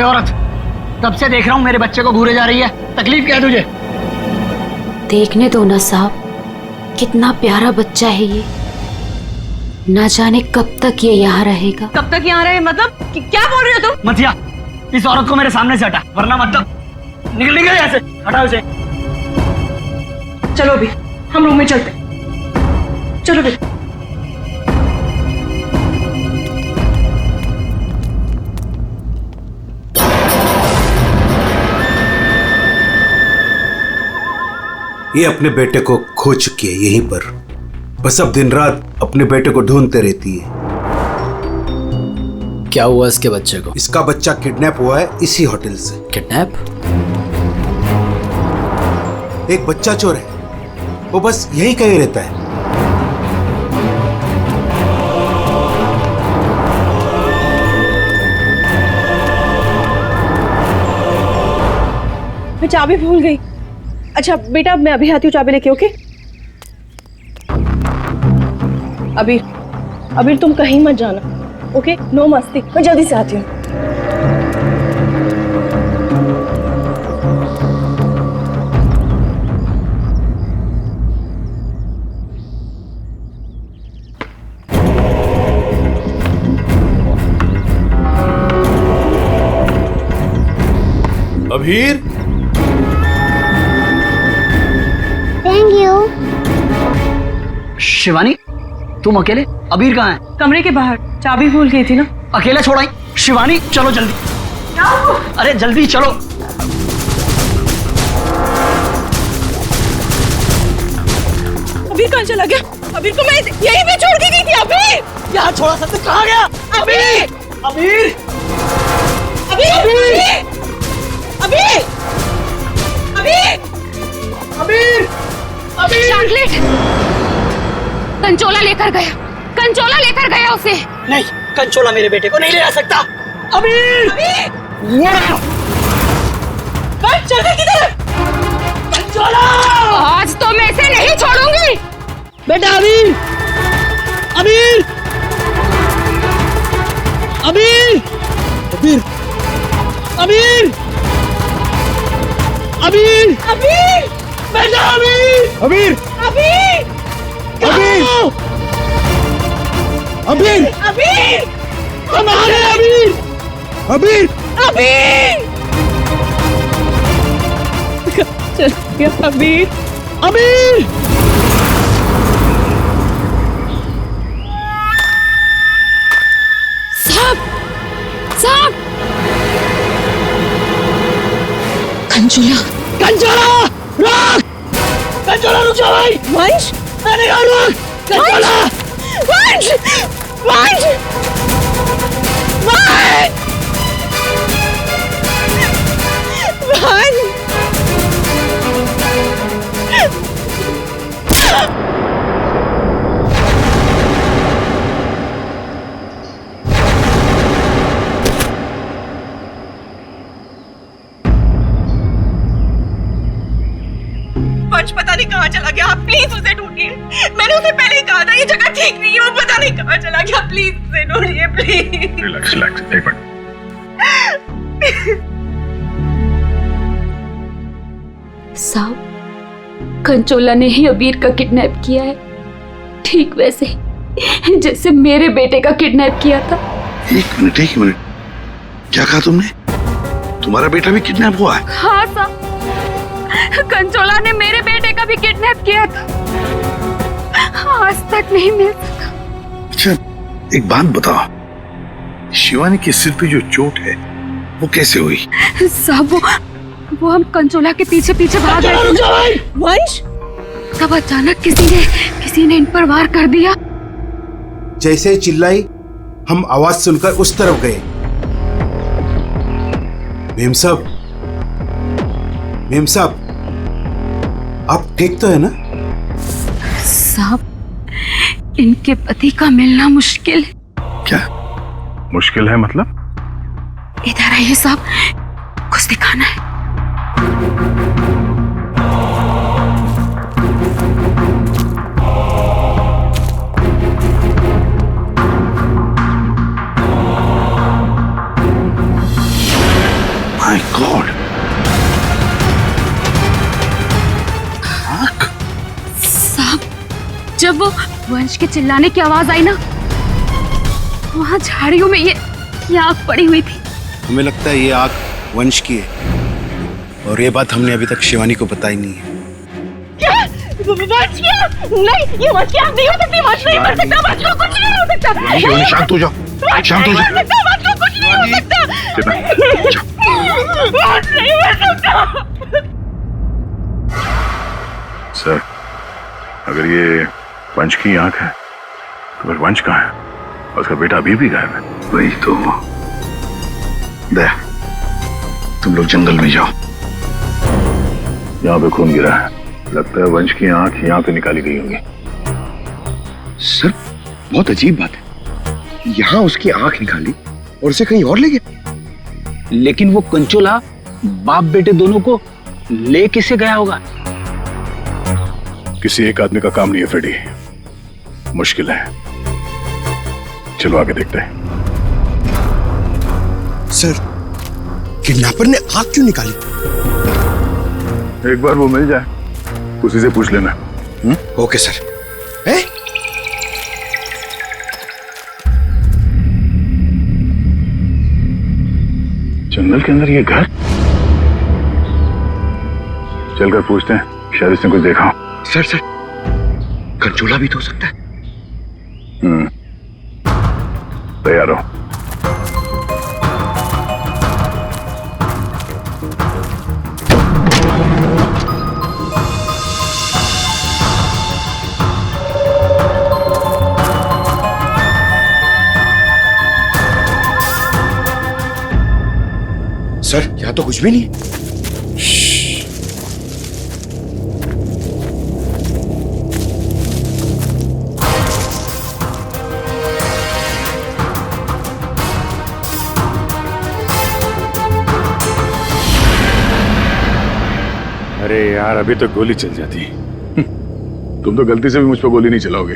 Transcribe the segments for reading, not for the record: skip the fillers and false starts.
ये औरत, तब से देख रहा हूँ मेरे बच्चे को घूरे जा रही है। तकलीफ क्या है तुझे? देखने दो ना साहब, कितना प्यारा बच्चा है ये। ना जाने कब तक ये यहाँ रहेगा। कब तक यहाँ रहे मतलब? क्या बोल रहे हो तुम? मथिया, इस औरत को मेरे सामने से हटा, वरना मतलब निकल यहाँ से। हटाओ इसे। चलो अभी हम रूम में चलते। चलो बेटा। ये अपने बेटे को खो चुकी है यहीं पर, बस अब दिन रात अपने बेटे को ढूंढते रहती है। क्या हुआ इसके बच्चे को? इसका बच्चा किडनैप हुआ है इसी होटल से। किडनैप? एक बच्चा चोर है, वो बस यही कहीं रहता है। मैं चाबी भूल गई। अच्छा बेटा, मैं अभी आती हूँ चाबी लेके। ओके अबीर, अबीर तुम कहीं मत जाना। ओके, नो मस्ती। मैं जल्दी से आती हूँ। Abhir, thank you. शिवानी, तुम अकेले? अबीर कहाँ है? कमरे के बाहर, चाबी भूल गई थी ना। अकेले छोड़ाई? शिवानी चलो जल्दी। अरे जल्दी चलो। अबीर कहाँ चला गया? अबीर को मैं यहीं पे छोड़ के गई थी। अबीर यहाँ छोड़ा था तो कहाँ गया? अबीर अबीर, अबीर अबीर अबीर अबीर, अबीर। चॉकलेट कंचोला लेकर गया, कंचोला लेकर गया उसे। नहीं, कंचोला मेरे बेटे को नहीं ले जा सकता। अबीर, चल गई किधर? कंचोला। आज तो मैं इसे नहीं छोड़ूंगी। बेटा अबीर, अबीर, अबीर, अबीर, अबीर, अबीर, अबीर बेटा अबीर, अबीर, अबीर अबीर, अबीर, अबीर हमारे अबीर, अबीर, अबीर चल गया अबीर। अबीर। साहब, साहब, कंचोला, कंचोला रुक, कंचोला रुक जाओ भाई। वंश, मैंने कहा रुक, कंचोला। वंश, वंश, वंश, वंश। वंश पता नहीं कहाँ चला गया। आप प्लीज उसे ढूंढिए। मैंने उसे पहले ही कहा था ये जगह ठीक नहीं है। वो पता नहीं कहाँ चला गया। प्लीज उसे ढूंढिए प्लीज। रिलैक्स रिलैक्स, एक मिनट। साहब, कंचोला ने ही अबीर का किडनैप किया है, ठीक वैसे ही जैसे मेरे बेटे का किडनैप किया था। एक मिनट, क्या कहा तुमने? तुम्हारा बेटा भी किडनैप हुआ है? हाँ साहब, कंचोला ने मेरे बेटे का भी किडनैप किया था। आज तक नहीं मिल सका। अच्छा, एक बात बताओ, शिवानी के सिर पे जो चोट है वो कैसे हुई? साहब, वो हम कंचोला के पीछे पीछे भाग रहे थे। वंश, तब अचानक किसी ने इन पर वार कर दिया। जैसे ही चिल्लाई, हम आवाज सुनकर उस तरफ गए। मेम साहब, आप ठीक तो है ना? साहब, इनके पति का मिलना मुश्किल है। क्या मुश्किल है मतलब? इधर आइए साहब, कुछ दिखाना है। वो वंश के चिल्लाने की आवाज आई ना, वहां झाड़ियों में ये आग पड़ी हुई थी। हमें लगता है ये आग वंश की है, और ये बात हमने अभी तक शिवानी को बताई नहीं है। क्या? वंश क्या? नहीं, ये वंश की आग नहीं हो सकती। वंश नहीं मर सकता। वंश को कुछ नहीं हो सकता। शिवानी शांत हो जाओ, शांत हो जाओ। वंश को कुछ नहीं हो सकता। वंश नहीं मर सकता। सर, अगर ये वंश की आंख है तो फिर वंश कहाँ है? और उसका बेटा अभी भी गायब है। वही तो। दे, तुम लोग जंगल में जाओ। यहाँ पे खून गिरा है, लगता है वंश की आंख यहाँ पे निकाली गई होंगी। सर, बहुत अजीब बात है, यहाँ उसकी आंख निकाली और उसे कहीं और ले गया। लेकिन वो कंचोला बाप बेटे दोनों को ले किसे गया होगा? किसी एक आदमी का काम नहीं है फ्रेडी, मुश्किल है। चलो आगे देखते हैं। सर, किडनैपर ने आंख क्यों निकाली? एक बार वो मिल जाए, उसी से पूछ लेना। Okay sir. जंगल के अंदर ये घर, चलकर पूछते हैं, शायद इसने कुछ देखा हो। सर, कंचोला भी तो हो सकता है। तैयार हो। सर, यहाँ तो कुछ भी नहीं है। अरे यार, अभी तो गोली चल जाती। तुम तो गलती से भी मुझ पर गोली नहीं चलाओगे।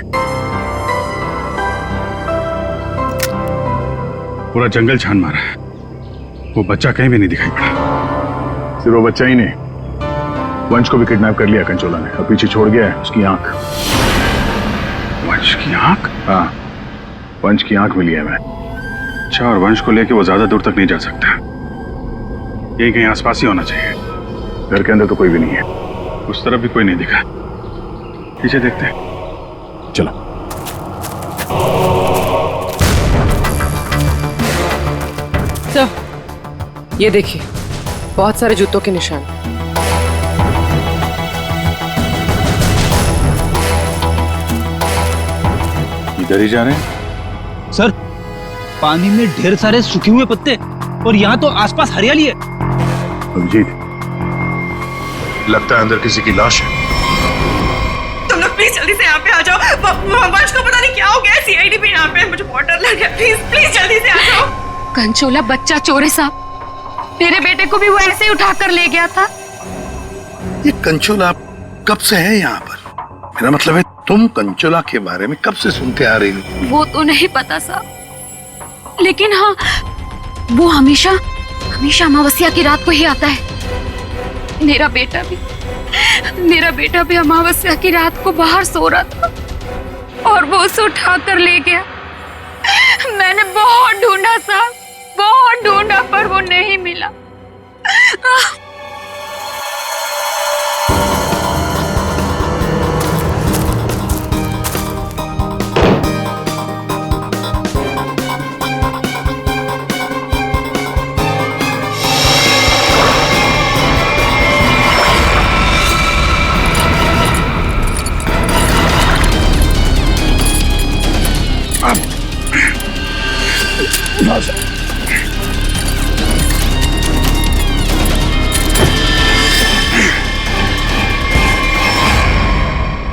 पूरा जंगल छान मारा है, वो बच्चा कहीं भी नहीं दिखाई पड़ा। सिर्फ वो बच्चा ही नहीं, वंश को भी किडनैप कर लिया कंचोला ने, और पीछे छोड़ गया है उसकी आंख। वंश की आंख? हाँ, वंश की आंख मिली है मैं। अच्छा, और वंश को लेके वो ज्यादा दूर तक नहीं जा सकता, यही कहीं आसपास ही होना चाहिए। घर के अंदर तो कोई भी नहीं है, उस तरफ भी कोई नहीं दिखा। पीछे देखते हैं, चलो। सर, ये देखिए, बहुत सारे जूतों के निशान। इधर ही जा रहे हैं। सर, पानी में ढेर सारे सूखे हुए पत्ते, और यहाँ तो आसपास हरियाली है। अभिजीत, लगता है अंदर किसी की लाश है। तुम लोग प्लीज जल्दी से यहाँ पे आ जाओ। वंश को पता नहीं क्या हो गया। सीआईडी भी यहाँ पे है, मुझे बहुत डर लग गया। प्लीज जल्दी से आ जाओ। कंचोला बच्चा चोर है साहब, मेरे बेटे को भी वो ऐसे ही उठाकर ले गया था। ये कंचोला कब से है यहाँ पर? मेरा मतलब है, तुम कंचोला के बारे में कब से सुनते आ रही हो? वो तो नहीं पता साहब, लेकिन हाँ, वो हमेशा अमावस्या की रात को ही आता है। मेरा बेटा भी अमावस्या की रात को बाहर सो रहा था, और वो उसे उठाकर ले गया। मैंने बहुत ढूंढा साहब, बहुत ढूंढा, पर वो नहीं मिला।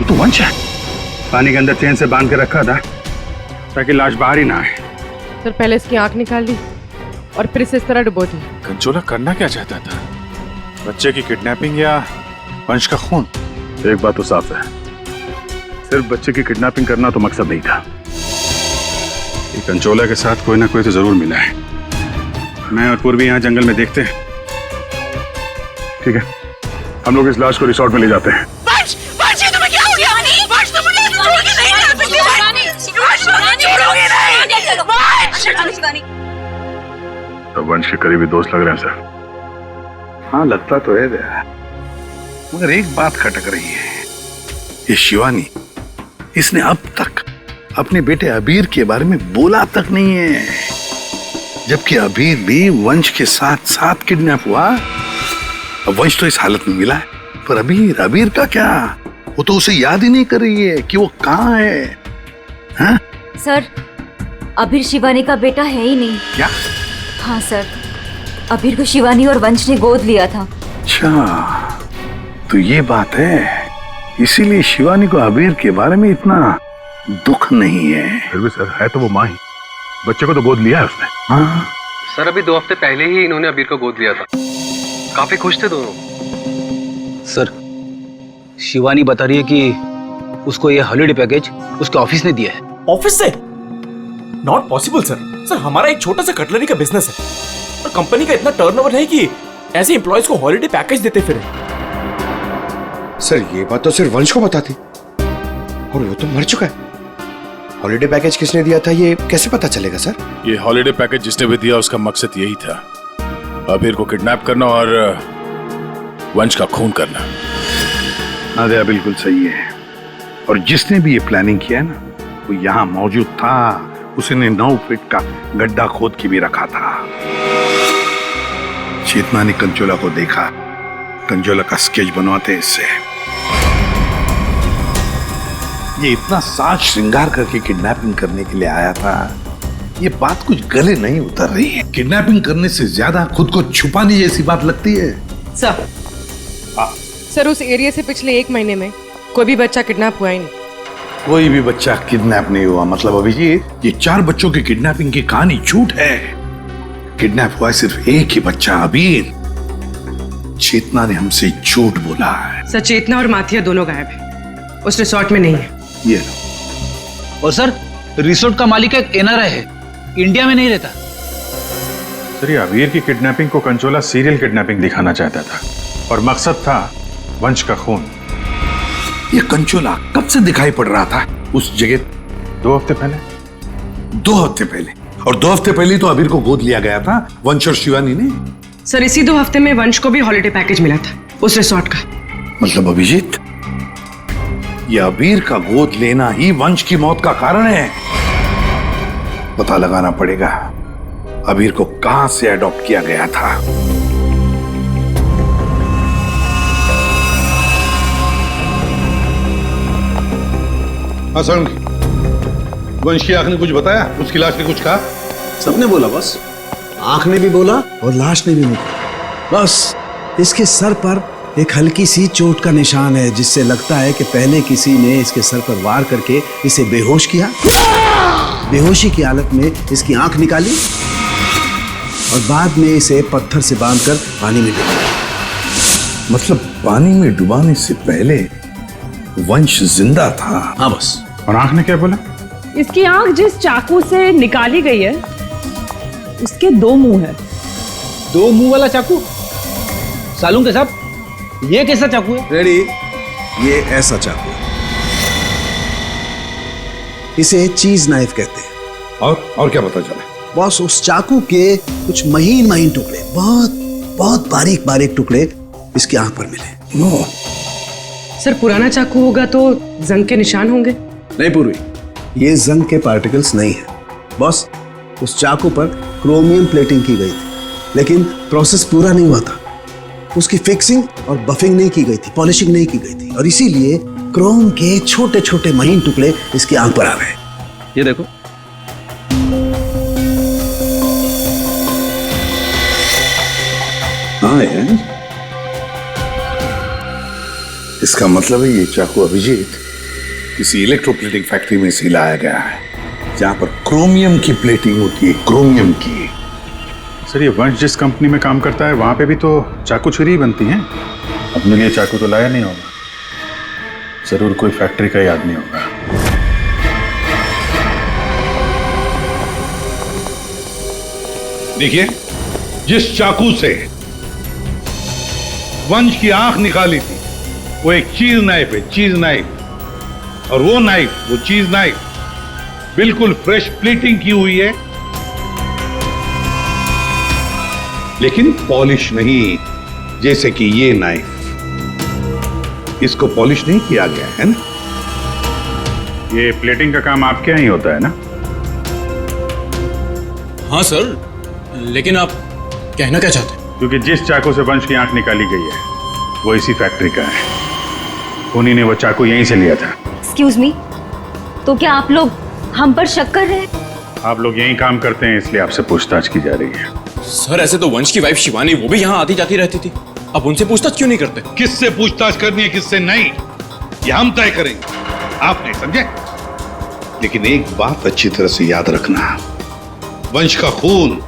तो वंश है, पानी के अंदर चेन से बांध के रखा था ताकि लाश बाहर ही ना आए। सर, पहले इसकी आंख निकाल ली और फिर इसे इस तरह डुबो दी। कंचोला करना क्या चाहता था? बच्चे की किडनैपिंग या वंश का खून? एक बात तो साफ है, सिर्फ बच्चे की किडनैपिंग करना तो मकसद नहीं था। ये कंचोला के साथ कोई ना कोई तो जरूर मिला है। मैं और पूर्वी यहाँ जंगल में देखते हैं। ठीक है, हम लोग इस लाश को रिसोर्ट में ले जाते हैं। वंश, ये तुम्हें क्या हो गया? वंश, तुम मुझे छोड़ के नहीं शिवानी। तो वंश के करीबी दोस्त लग रहे हैं सर। हाँ लगता तो है दया, मगर एक बात खटक रही है। ये शिवानी, इसने अब तक अपने बेटे अबीर के बारे में बोला तक नहीं है, जबकि अबीर भी वंश के साथ साथ किडनैप हुआ। अब वंश तो इस हालत में मिला है, पर अबीर का क्या? वो तो उसे याद ही नहीं कर रही है कि वो कहाँ है। हाँ? सर, अबीर शिवानी का बेटा है ही नहीं। क्या? हाँ सर, अबीर को शिवानी और वंश ने गोद लिया था। अच्छा, तो ये बात है, इसीलिए शिवानी को अबीर के बारे में इतना दुख नहीं है। फिर भी सर, है तो वो माँ ही, बच्चे को तो गोद लिया है उसने। हाँ सर, अभी 2 हफ्ते पहले ही इन्होंने अबीर को गोद लिया था। काफी खुश थे दोनों। सर, शिवानी बता रही है कि उसको ये हॉलिडे पैकेज उसके ऑफिस ने दिया है। ऑफिस से? Not possible sir. सर, हमारा एक छोटा सा कटलरी का बिजनेस है और कंपनी का इतना टर्नओवर है कि ऐसे एम्प्लॉयज को हॉलिडे पैकेज देते फिरे। सर, ये बात तो सिर्फ वंश को पता थी, और वो तो मर चुका है। हॉलिडे पैकेज किसने दिया था ये कैसे पता चलेगा सर? ये हॉलिडे पैकेज जिसने भी दिया उसका मकसद यही था, अबीर को किडनैप करना और वंश का खून करना। हाँ दया, बिल्कुल सही है। और जिसने भी ये प्लानिंग किया है ना, वो यहाँ मौजूद था। उसने 9 फीट का गड्ढा खोद के भी रखा था। चेतना ने कंचोला को देखा, कंचोला का स्केच बनवाते इससे। ये इतना साज श्रृंगार करके किडनैपिंग करने के लिए आया था, ये बात कुछ गले नहीं उतर रही है। किडनैपिंग करने से ज्यादा खुद को छुपाने जैसी बात लगती है। सर, उस एरिया से पिछले 1 महीने में कोई भी बच्चा किडनैप हुआ ही नहीं। कोई भी बच्चा किडनैप नहीं हुआ मतलब अभिजीत, ये 4 बच्चों की किडनैपिंग की कहानी झूठ है। किडनैप हुआ है सिर्फ एक ही बच्चा, अबीर। चेतना ने हमसे झूठ बोला है। सर, चेतना और माथिया दोनों गायब है, उस रिसोर्ट में नहीं है। ये लो। और सर, रिसोर्ट का मालिक एक एनआरआई है, इंडिया में नहीं रहता। सर, ये अबीर की किडनैपिंग को कंचोला सीरियल किडनैपिंग दिखाना चाहता था और मकसद था वंश का खून। ये कंचोला कब से दिखाई पड़ रहा था उस जगह? 2 हफ्ते पहले। 2 हफ्ते पहले? और 2 हफ्ते पहले तो अबीर को गोद लिया गया था वंश और शिवानी ने। सर, इसी 2 हफ्ते में वंश को भी हॉलिडे पैकेज मिला था उस रिसोर्ट का। मतलब अभिजीत, ये अबीर का गोद लेना ही वंश की मौत का कारण है। पता लगाना पड़ेगा अबीर को कहां से अडॉप्ट किया गया था। हाँ सर, वंश की आंख ने कुछ बताया? उसकी लाश ने कुछ कहा? सबने बोला बस, आंख ने भी बोला और लाश ने भी बोला। बस इसके सर पर एक हल्की सी चोट का निशान है, जिससे लगता है कि पहले किसी ने इसके सर पर वार करके इसे बेहोश किया। बेहोशी की हालत में इसकी आंख निकाली और बाद में इसे पत्थर से बांधकर पानी में डुबाया। मतलब पानी में डुबाने से पहले वंश जिंदा था? हाँ बस। और आंख ने क्या बोला? इसकी आंख जिस चाकू से निकाली गई है उसके 2 मुंह है। 2 मुंह वाला चाकू? सालूं के साहब, ये कैसा चाकू है? रेडी, ये ऐसा चाकू है, इसे चीज नाइफ कहते हैं। और क्या पता चला? बॉस, उस चाकू के कुछ महीन महीन टुकड़े, बहुत बहुत बारीक बारीक टुकड़े इसकी आंख पर मिले। नो सर, पुराना चाकू होगा तो जंग के निशान होंगे। नहीं पूर्वी, ये जंग के पार्टिकल्स नहीं है बॉस। उस चाकू पर क्रोमियम प्लेटिंग की गई थी, लेकिन प्रोसेस पूरा नहीं हुआ था। उसकी फिक्सिंग और बफिंग नहीं की गई थी, पॉलिशिंग नहीं की गई थी, और इसीलिए क्रोम के छोटे छोटे महीन टुकड़े इसकी आंख पर आ गए। ये देखो। हाँ यार, इसका मतलब है ये चाकू अभिजीत किसी इलेक्ट्रोप्लेटिंग फैक्ट्री में से लाया गया है, जहां पर क्रोमियम की प्लेटिंग होती है, क्रोमियम की। सर, ये वंश जिस कंपनी में काम करता है वहां पे भी तो चाकू छुरी ही बनती हैं। अपने लिए चाकू तो लाया नहीं होगा, जरूर कोई फैक्ट्री का ही आदमी होगा। देखिए, जिस चाकू से वंश की आंख निकाली थी वो एक चीज नाइफ है, चीज नाइफ। और वो नाइफ, वो चीज नाइफ बिल्कुल फ्रेश प्लेटिंग की हुई है लेकिन पॉलिश नहीं। जैसे कि ये नाइफ, इसको पॉलिश नहीं किया गया है ना। ये प्लेटिंग का काम आपके यहाँ ही होता है ना? हाँ सर, लेकिन आप कहना क्या चाहते हैं? क्योंकि जिस चाकू से वंश की आंख निकाली गई है वो इसी फैक्ट्री का है। उन्हीं ने वो चाकू यहीं से लिया था। एक्सक्यूज मी, तो क्या आप लोग हम पर शक कर रहे हैं? आप लोग यहीं काम करते हैं इसलिए आपसे पूछताछ की जा रही है। सर ऐसे तो वंश की वाइफ शिवानी वो भी यहाँ आती जाती रहती थी, अब उनसे पूछताछ क्यों नहीं करते? किससे पूछताछ करनी है किससे नहीं, ये हम तय करेंगे, आप नहीं समझे। लेकिन एक बात अच्छी तरह से याद रखना, वंश का खून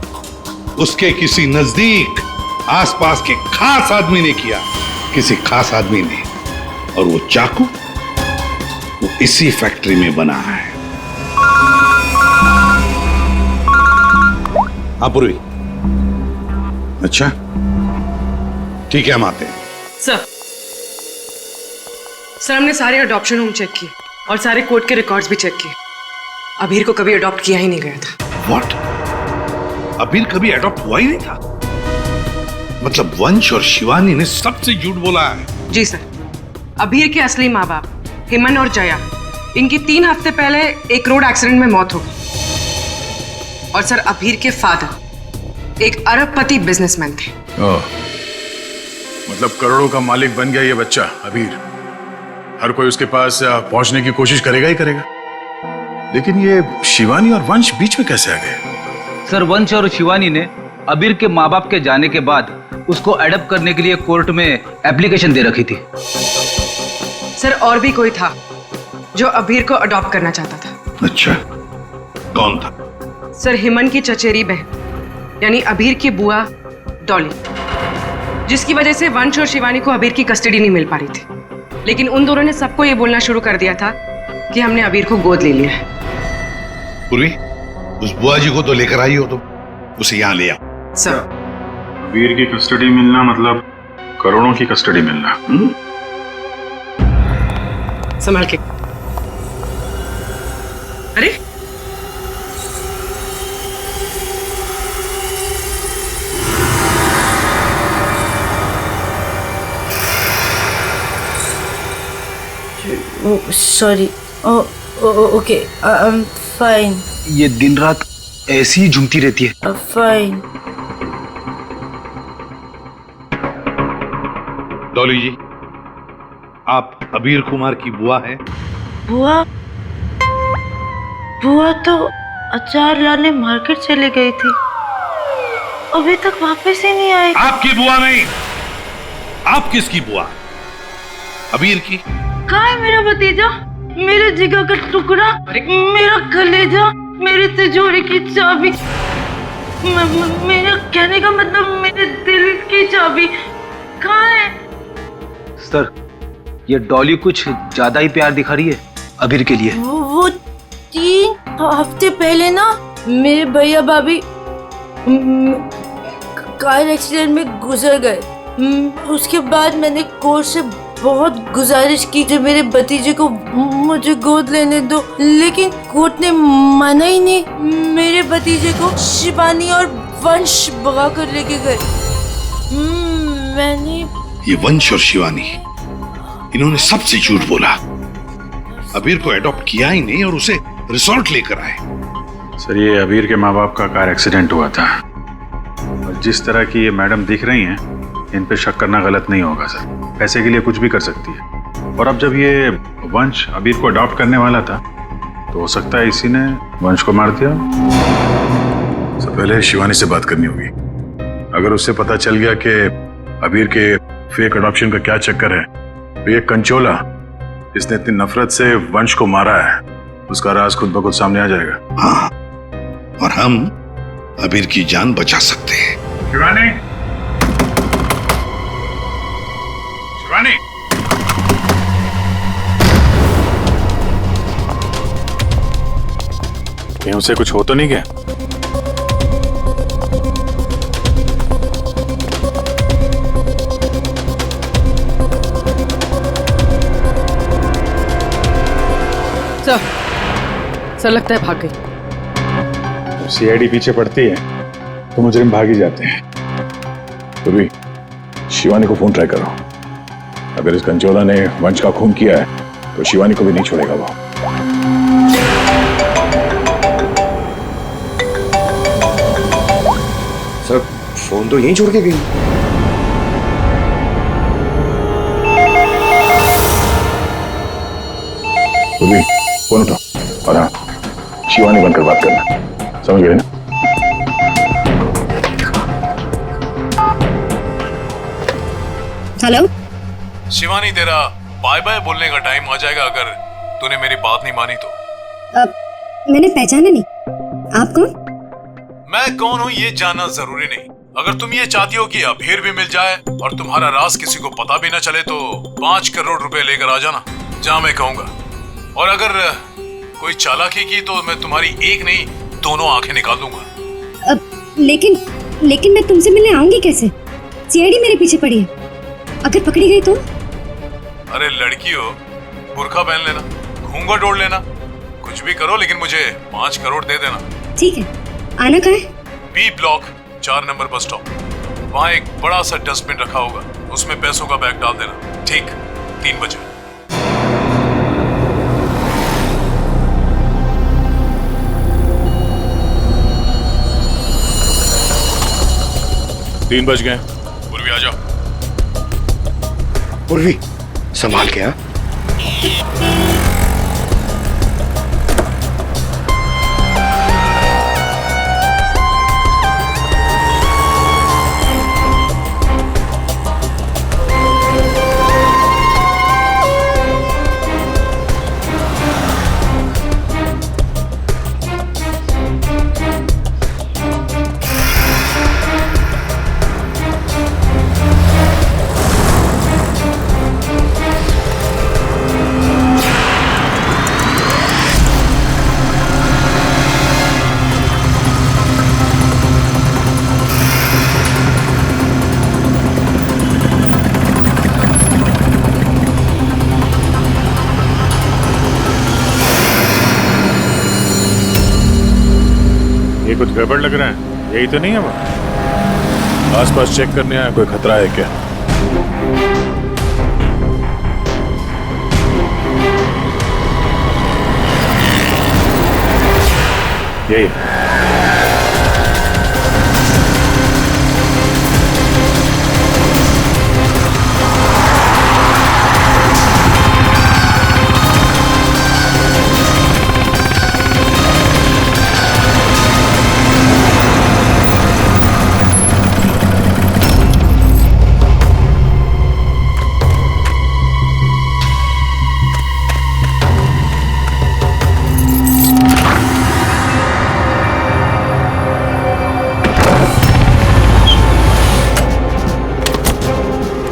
उसके किसी नजदीक आसपास के खास आदमी ने किया, किसी खास आदमी ने, और वो चाकू वो इसी फैक्ट्री में बना है। हाँ पूर्वी, अच्छा ठीक है, हम आते हैं। सर हमने सारे अडॉप्शन होम चेक किए और सारे कोर्ट के रिकॉर्ड्स भी चेक किए। अबीर को कभी अडॉप्ट किया ही नहीं गया था। व्हाट? अबीर कभी अडॉप्ट हुआ ही नहीं था? मतलब वंश और शिवानी ने सबसे झूठ बोला है? जी सर, अबीर के असली माँ बाप हेमन और जया, इनकी 3 हफ्ते पहले एक रोड एक्सीडेंट में मौत हो गई। और सर अबीर के फादर एक अरबपति बिजनेसमैन थे। मतलब करोड़ों का मालिक बन गया ये बच्चा अबीर। हर कोई उसके पास पहुंचने की कोशिश करेगा ही करेगा। लेकिन ये शिवानी और वंश बीच में कैसे आ गए? सर वंश और शिवानी ने अबीर के माँ बाप के जाने के बाद उसको अडॉप्ट करने के लिए कोर्ट में एप्लीकेशन दे रखी थी। सर और भी कोई था जो अबीर को अडॉप्ट करना चाहता था। अच्छा, कौन था? सर हेमन की चचेरी बहन यानी अबीर की बुआ डॉली, जिसकी वजह से वंश और शिवानी को अबीर की कस्टडी नहीं मिल पा रही थी। लेकिन उन दोनों ने सबको ये बोलना शुरू कर दिया था कि हमने अबीर को गोद ले लिया है। पूर्वी, उस बुआ जी को तो लेकर आई हो, तो उसे यहाँ ले आओ। सर वीर की कस्टडी मिलना मतलब करोड़ों की कस्टडी मिलना। संभाल के। अरे sorry, okay, I am fine. ये दिन रात ऐसी ही झूमती रहती है। फाइन। डॉली जी, आप अबीर कुमार की बुआ हैं? बुआ? बुआ तो अचार लाने मार्केट चली गई थी, अभी तक वापस ही नहीं आई। आपकी बुआ नहीं, आप किसकी बुआ? अबीर की? कहाँ है मेरा भतीजा, मेरे जिगर का टुकड़ा, मेरा कलेजा, मेरी तिजोरी की चाबी, मेरा कहने का मतलब मेरे दिल की चाबी कहाँ है? सर ये डॉली कुछ ज्यादा ही प्यार दिखा रही है अबीर के लिए। वो 3 हफ्ते पहले ना मेरे भैया भाभी कार एक्सीडेंट में गुजर गए। उसके बाद मैंने कोर्ट से बहुत गुजारिश की कि मेरे भतीजे को मुझे गोद लेने दो, लेकिन कोर्ट ने माना ही नहीं। मेरे भतीजे को शिवानी और वंश भगा कर लेके गए। मैंने ये वंश और शिवानी, इन्होंने सबसे झूठ बोला। अबीर को एडॉप्ट किया ही नहीं और उसे रिसोर्ट लेकर आए। सर ये अबीर के माँ बाप का कार एक्सीडेंट हुआ था, और जिस तरह की ये मैडम दिख रही हैं, इन पे शक करना गलत नहीं होगा सर। पैसे के लिए कुछ भी कर सकती है। और अब जब ये वंश अबीर को अडॉप्ट करने वाला था, तो हो सकता है इसी ने वंश को मार दिया। सबसे पहले शिवानी से बात करनी होगी। अगर उससे पता चल गया कि अबीर के फेक अडॉप्शन का क्या चक्कर है, तो ये कंचोला इसने इतनी नफरत से वंश को मारा है, उसका राज खुद ब खुद सामने आ जाएगा। हाँ, और हम अबीर की जान बचा सकते हैं। शिवानी, शिवानी, कहीं उसे कुछ हो तो नहीं गया? सर लगता है भाग गई। सीआईडी पीछे पड़ती है तो मुजरिम भाग ही जाते हैं। पूर्वी, शिवानी को फोन ट्राई करो। अगर इस कंचोला ने वंश का खून किया है तो शिवानी को भी नहीं छोड़ेगा वो। सर फोन तो यहीं छोड़ के गई। पूर्वी, फोन उठाओ और हाँ, शिवानी बनकर बात करना, समझ गए ना? हेलो शिवानी, तेरा बाय बाय बोलने का टाइम आ जाएगा अगर तूने मेरी बात नहीं मानी तो। मैंने पहचाना नहीं, आप कौन? मैं कौन हूँ ये जानना जरूरी नहीं। अगर तुम ये चाहती हो कि अभीर भी मिल जाए और तुम्हारा राज किसी को पता भी न चले तो 5 करोड़ रुपए लेकर आ जाना, जहाँ मैं कहूँगा। और अगर कोई चालाकी की तो मैं तुम्हारी एक नहीं दोनों आंखें निकाल दूंगा। लेकिन मैं तुमसे मिलने आऊंगी कैसे? सीआईडी मेरे पीछे पड़ी है, अगर पकड़ी गई तो? अरे लड़की हो, बुर्का पहन लेना, घूंघट ओढ़ लेना, कुछ भी करो लेकिन मुझे 5 करोड़ दे देना। ठीक है, आना कहाँ है? B block 4 number bus stop. वहाँ एक बड़ा सा डस्टबिन रखा होगा, उसमें पैसों का बैग डाल देना, ठीक 3 बजे। 3 बज गए। पूर्वी आ जाओ। पूर्वी संभाल के। हाँ ये कुछ गड़बड़ लग रहा है, यही तो नहीं है वो? आसपास चेक करने आया, कोई खतरा है क्या? यही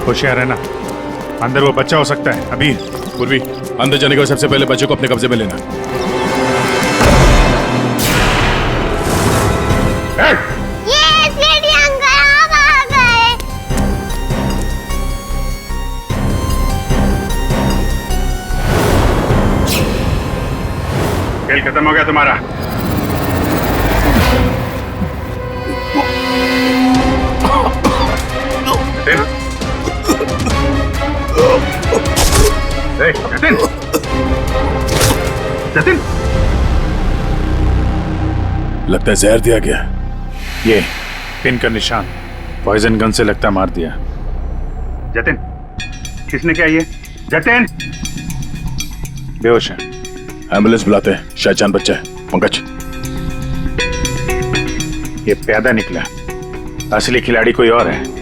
होशियार रहना, अंदर वो बच्चा हो सकता है। अभी पूर्वी, अंदर जाने के बाद सबसे पहले बच्चे को अपने कब्जे में लेना। खेल खत्म हो गया तुम्हारा। जतिन, जतिन, लगता है जहर दिया गया। ये पिन का निशान पॉइजन गन से लगता मार दिया। जतिन, किसने किया ये? जतिन बेहोश है। एम्बुलेंस बुलाते हैं, शायद जान बच्चा है। पंकज, ये पैदा निकला, असली खिलाड़ी कोई और है।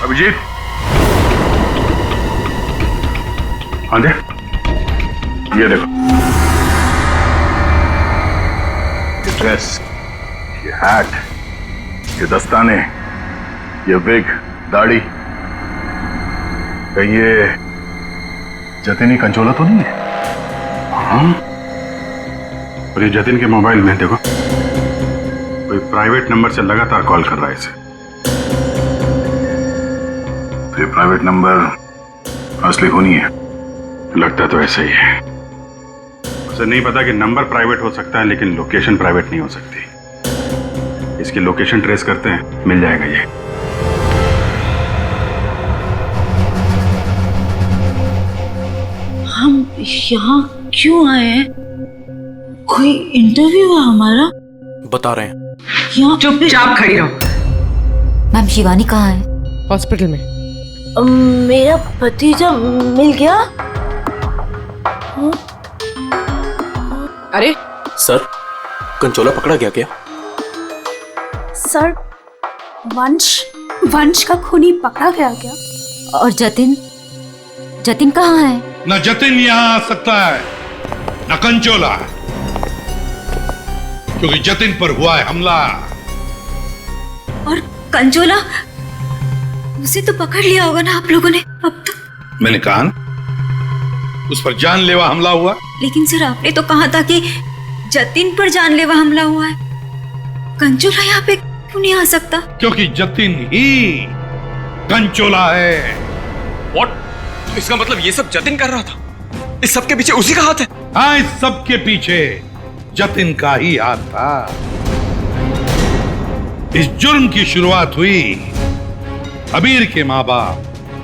अभिजीत, हाँ दे, ये देखो, ये ड्रेस, ये हैट, ये दस्ताने, ये विग, दाढ़ी, कहीं ये जतिन ही कंचोला तो नहीं है? हाँ, और ये जतिन के मोबाइल में देखो। प्राइवेट नंबर से लगातार कॉल कर रहा है इसे। ये प्राइवेट नंबर असली खूनी है। लगता तो ऐसा ही है। उसे नहीं पता कि नंबर प्राइवेट हो सकता है लेकिन लोकेशन प्राइवेट नहीं हो सकती। इसकी लोकेशन ट्रेस करते हैं, मिल जाएगा ये। हम यहाँ क्यों आए हैं? कोई इंटरव्यू है हमारा? बता रहे हैं। यहाँ चुपचाप खड़ी रहो। मैम शिवानी कहाँ है? हॉस्पिटल में। मेरा भतीजा मिल गया? अरे सर, कंचोला पकड़ा गया क्या? सर, वंश का खूनी पकड़ा गया क्या? और जतिन? जतिन कहाँ है? न जतिन यहाँ आ सकता है न कंचोला, क्योंकि जतिन पर हुआ है हमला। और कंचोला, उसे तो पकड़ लिया होगा ना आप लोगों ने अब तो? मैंने कहा ना, उस पर जानलेवा हमला हुआ। लेकिन सर आपने तो कहा था कि जतिन पर जानलेवा हमला हुआ है। कंचोला यहाँ पे क्यों नहीं आ सकता? क्योंकि जतिन ही कंचोला है। What? इसका मतलब ये सब जतिन कर रहा था? इस सब के पीछे उसी का हाथ है? हाँ, इस सब के पीछे जतिन का ही हाथ था। इस जुर्म की शुरुआत हुई अबीर के माँ बाप,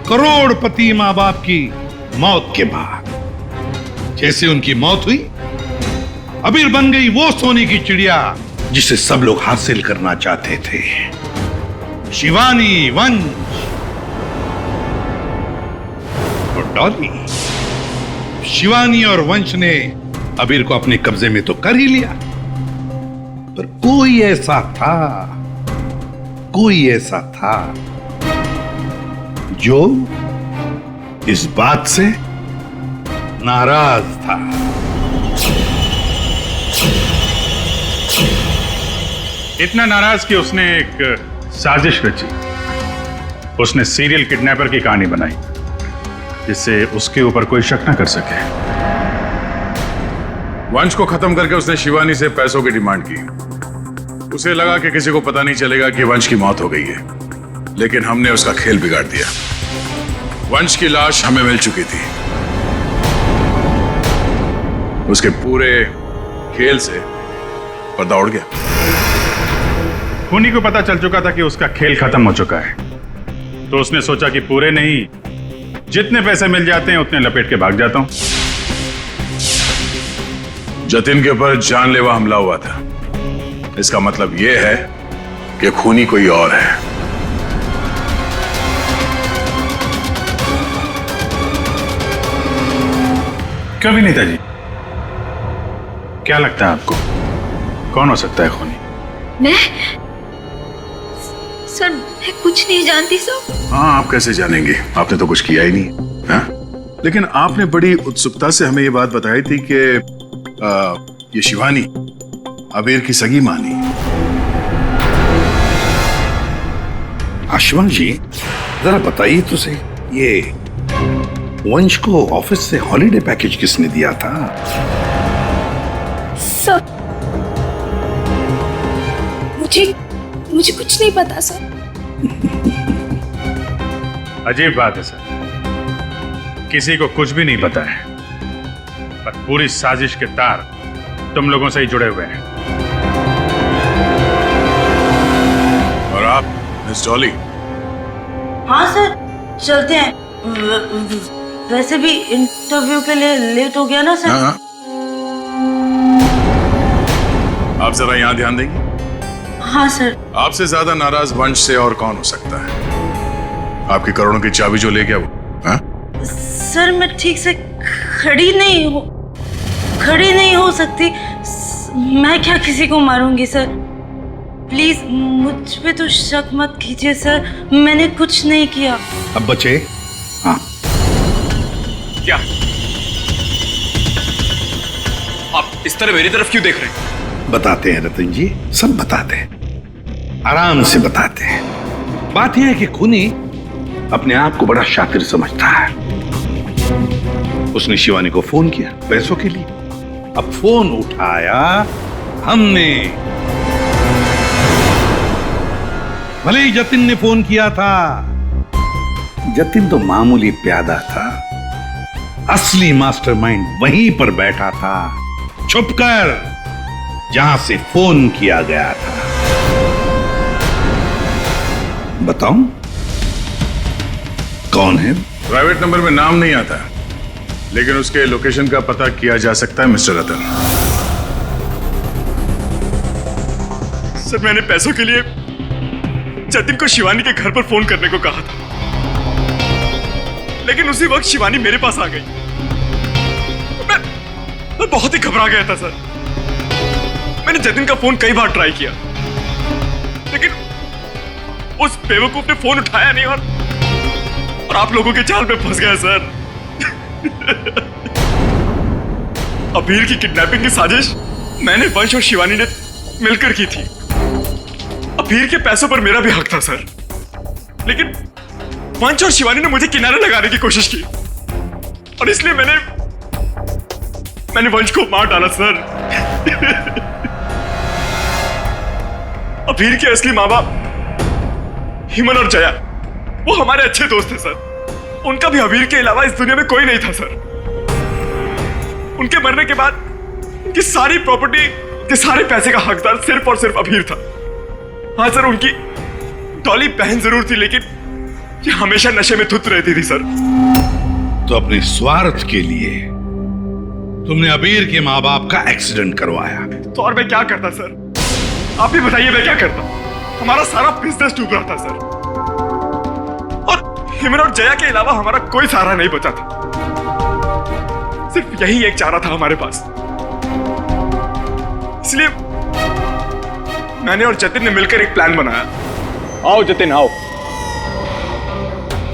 करोड़पति माँ बाप की मौत के बाद। जैसे उनकी मौत हुई, अबीर बन गई वो सोने की चिड़िया जिसे सब लोग हासिल करना चाहते थे। शिवानी, वंश और डॉली। शिवानी और वंश ने अबीर को अपने कब्जे में तो कर ही लिया, पर कोई ऐसा था जो इस बात से नाराज था। इतना नाराज कि उसने एक साजिश रची। उसने सीरियल किडनैपर की कहानी बनाई जिससे उसके ऊपर कोई शक न कर सके। वंश को खत्म करके उसने शिवानी से पैसों की डिमांड की। उसे लगा कि किसी को पता नहीं चलेगा कि वंश की मौत हो गई है, लेकिन हमने उसका खेल बिगाड़ दिया। वंश की लाश हमें मिल चुकी थी। उसके पूरे खेल से पर्दा उड़ गया। खूनी को पता चल चुका था कि उसका खेल खत्म हो चुका है, तो उसने सोचा कि पूरे नहीं, जितने पैसे मिल जाते हैं उतने लपेट के भाग जाता हूं। जतिन के ऊपर जानलेवा हमला हुआ था। इसका मतलब यह है कि खूनी कोई और है। कभी नहीं था जी। क्या लगता है आपको कौन हो सकता है खूनी? मैं सर, मैं कुछ नहीं जानती सर। हाँ, आप कैसे जानेंगे? आपने तो कुछ किया ही नहीं। हाँ? लेकिन आपने बड़ी उत्सुकता से हमें ये बात बताई थी कि ये शिवानी अबीर की सगी मानी। शिवानी जी, जरा बताइए तो सही, ये वंश को ऑफिस से हॉलिडे पैकेज किसने दिया था? सर, मुझे कुछ नहीं पता सर। अजीब बात है सर, किसी को कुछ भी नहीं पता है, पर पूरी साजिश के तार तुम लोगों से ही जुड़े हुए हैं। और आप मिस डॉली? हाँ सर, चलते हैं। वैसे भी इंटरव्यू के लिए लेट हो गया ना सर। हाँ। आप जरा यहाँ ध्यान देंगे? हाँ सर। आपसे ज्यादा नाराज वंश से और कौन हो सकता है? आपकी करोड़ों की चाबी जो ले गया वो। हाँ? सर, मैं ठीक से खड़ी नहीं हो सकती। मैं क्या किसी को मारूंगी सर? प्लीज मुझ पे तो शक मत कीजिए सर, मैंने कुछ नहीं किया। अब बचे? हाँ। क्या आप इस तरह मेरी तरफ क्यों देख रहे हैं? बताते हैं रतन जी, सब बताते हैं, आराम से बताते हैं। बात यह है कि खूनी अपने आप को बड़ा शातिर समझता है। उसने शिवानी को फोन किया पैसों के लिए। अब फोन उठाया हमने। भले ही जतिन ने फोन किया था, जतिन तो मामूली प्यादा था, असली मास्टरमाइंड वहीं पर बैठा था, छुपकर, जहां से फोन किया गया था। बताऊं कौन है? प्राइवेट नंबर में नाम नहीं आता, लेकिन उसके लोकेशन का पता किया जा सकता है मिस्टर रतन। सर, मैंने पैसों के लिए जतिन को शिवानी के घर पर फोन करने को कहा था, लेकिन उसी वक्त शिवानी मेरे पास आ गई। मैं बहुत ही घबरा गया था सर। मैंने जतिन का फोन कई बार ट्राई किया, लेकिन उस बेवकूफ ने फोन उठाया नहीं और आप लोगों के जाल में फंस गया सर। अबीर की किडनैपिंग की साजिश मैंने, वंश और शिवानी ने मिलकर की थी। अबीर के पैसों पर मेरा भी हक था सर, लेकिन वंश और शिवानी ने मुझे किनारे लगाने की कोशिश की और इसलिए मैंने वंश को मार डाला सर। अबीर के असली माँ बाप हिमन और जया, वो हमारे अच्छे दोस्त थे सर। उनका भी अबीर के अलावा इस दुनिया में कोई नहीं था सर। उनके मरने के बाद उनकी सारी प्रॉपर्टी के सारे पैसे का हकदार सिर्फ और सिर्फ अबीर था। हाँ सर, उनकी डॉली बहन जरूर थी, लेकिन ये हमेशा नशे में धुत रहती थी सर। तो अपने स्वार्थ के लिए तुमने अबीर के माँ बाप का एक्सीडेंट करवाया। तो और मैं क्या करता सर? आप ही बताइए, मैं क्या करता? हमारा सारा बिजनेस डूब रहा था सर, और हिमन और जया के अलावा हमारा कोई सहारा नहीं बचा था। सिर्फ यही एक चारा था हमारे पास, इसलिए मैंने और जतिन ने मिलकर एक प्लान बनाया। आओ जतिन, आओ।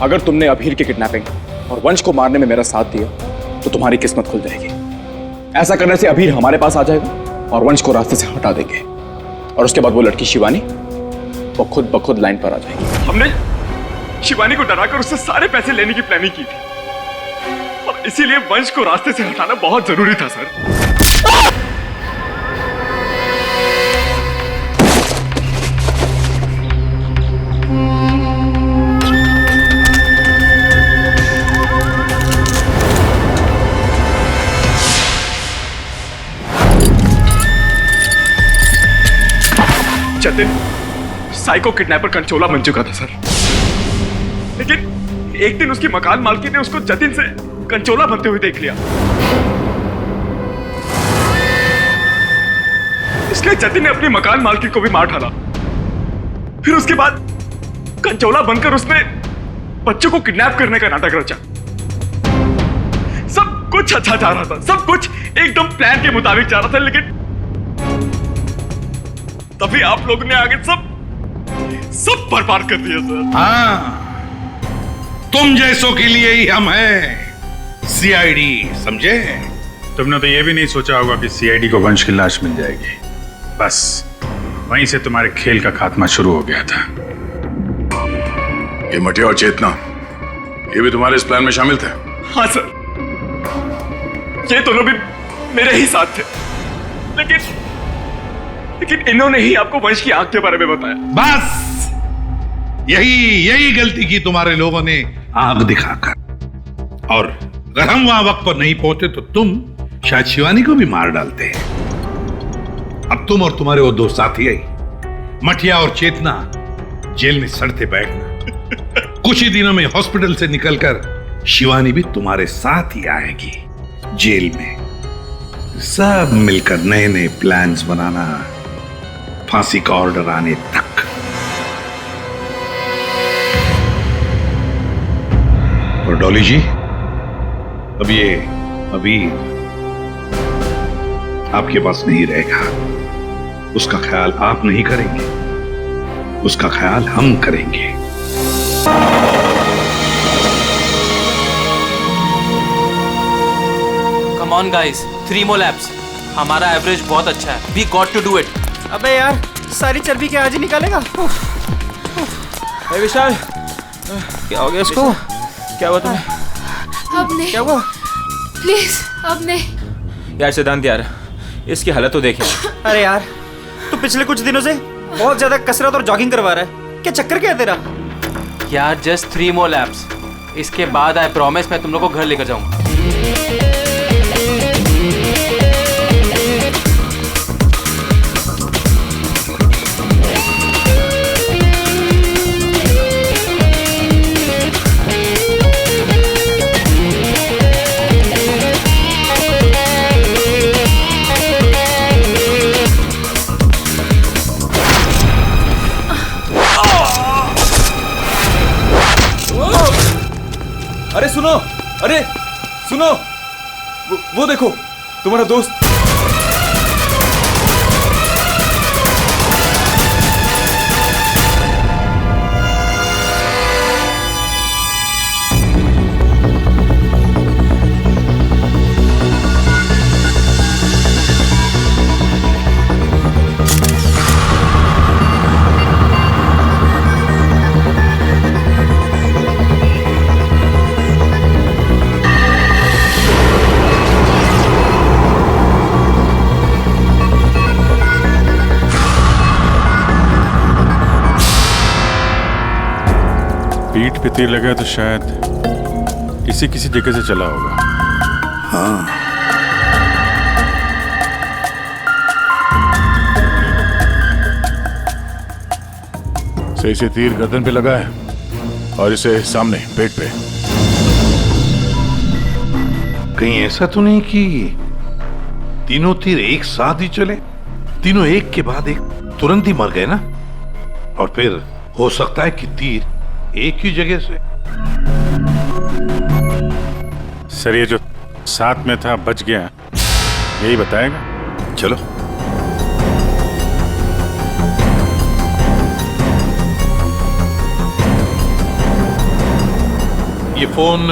अगर तुमने अबीर की किडनैपिंग और वंश को मारने में मेरा साथ दिया तो तुम्हारी किस्मत खुल जाएगी। ऐसा करने से अबीर हमारे पास आ जाएगा और वंश को रास्ते से हटा देंगे, और उसके बाद वो लड़की शिवानी वो खुद ब खुद लाइन पर आ जाएगी। हमने शिवानी को डराकर उससे सारे पैसे लेने की प्लानिंग की थी, और इसीलिए वंश को रास्ते से हटाना बहुत जरूरी था सर। जतिन साइको किडनैपर कंचोला बन चुका था सर, लेकिन एक दिन उसकी मकान मालकी ने उसको जतिन से कंचोला बनते हुए देख लिया। इसलिए जतिन ने अपनी मकान मालकी को भी मार डाला। फिर उसके बाद कंचोला बनकर उसने बच्चों को किडनैप करने का नाटक रचा। सब कुछ अच्छा जा रहा था, सब कुछ एकदम प्लान के मुताबिक जा रहा था, लेकिन तभी आप लोगों ने आगे सब बर्बाद कर दिया सर। हाँ, तुम जैसों के लिए ही हम हैं सीआईडी, समझे? तुमने तो ये भी नहीं सोचा होगा कि सीआईडी को वंश की लाश मिल जाएगी। बस वहीं से तुम्हारे खेल का खात्मा शुरू हो गया था। ये मटिया और चेतना, ये भी तुम्हारे इस प्लान में शामिल थे? हाँ सर, ये दोनों भी मेरे ही साथ थे, लेकिन इन्होंने ही आपको वंश की आंख के बारे में बताया। बस यही गलती की तुम्हारे लोगों ने, आंख दिखाकर। और अगर हम वहां वक्त पर नहीं पहुंचे तो तुम शायद शिवानी को भी मार डालते। अब तुम और तुम्हारे वो दो साथी मटिया और चेतना जेल में सड़ते बैठना। कुछ ही दिनों में हॉस्पिटल से निकलकर शिवानी भी तुम्हारे साथ ही आएगी जेल में। सब मिलकर नए नए प्लान्स बनाना, फांसी का ऑर्डर आने तक। और डॉली जी, अब ये अबीर आपके पास नहीं रहेगा। उसका ख्याल आप नहीं करेंगे, उसका ख्याल हम करेंगे। Come on guys, 3 more laps। हमारा एवरेज बहुत अच्छा है। We got to do it। अबे यार, सारी चर्बी क्या आज ही निकालेगा? विशाल, क्या हो गया इसको? क्या हुआ तुम्हें? अब नहीं। क्या हुआ? प्लीज अब नहीं। यार सिद्धांत यार, इसकी हालत तो देखे। अरे यार, तू पिछले कुछ दिनों से बहुत ज्यादा कसरत और जॉगिंग करवा रहा है। क्या चक्कर क्या है तेरा? यार जस्ट 3 more laps, इसके बाद आई प्रॉमिस मैं तुम लोग को घर लेकर जाऊंगा। अरे सुनो, अरे सुनो, वो देखो तुम्हारा दोस्त। पीठ पे तीर लगा तो शायद किसी जगह से चला होगा। हाँ, सही से तीर गर्दन पे लगा है और इसे सामने पेट पे। कहीं ऐसा तो नहीं कि तीनों तीर एक साथ ही चले? तीनों एक के बाद एक तुरंत ही मर गए ना? और फिर हो सकता है कि तीर एक ही जगह से। सर ये जो साथ में था बच गया, यही बताएगा। चलो। ये फोन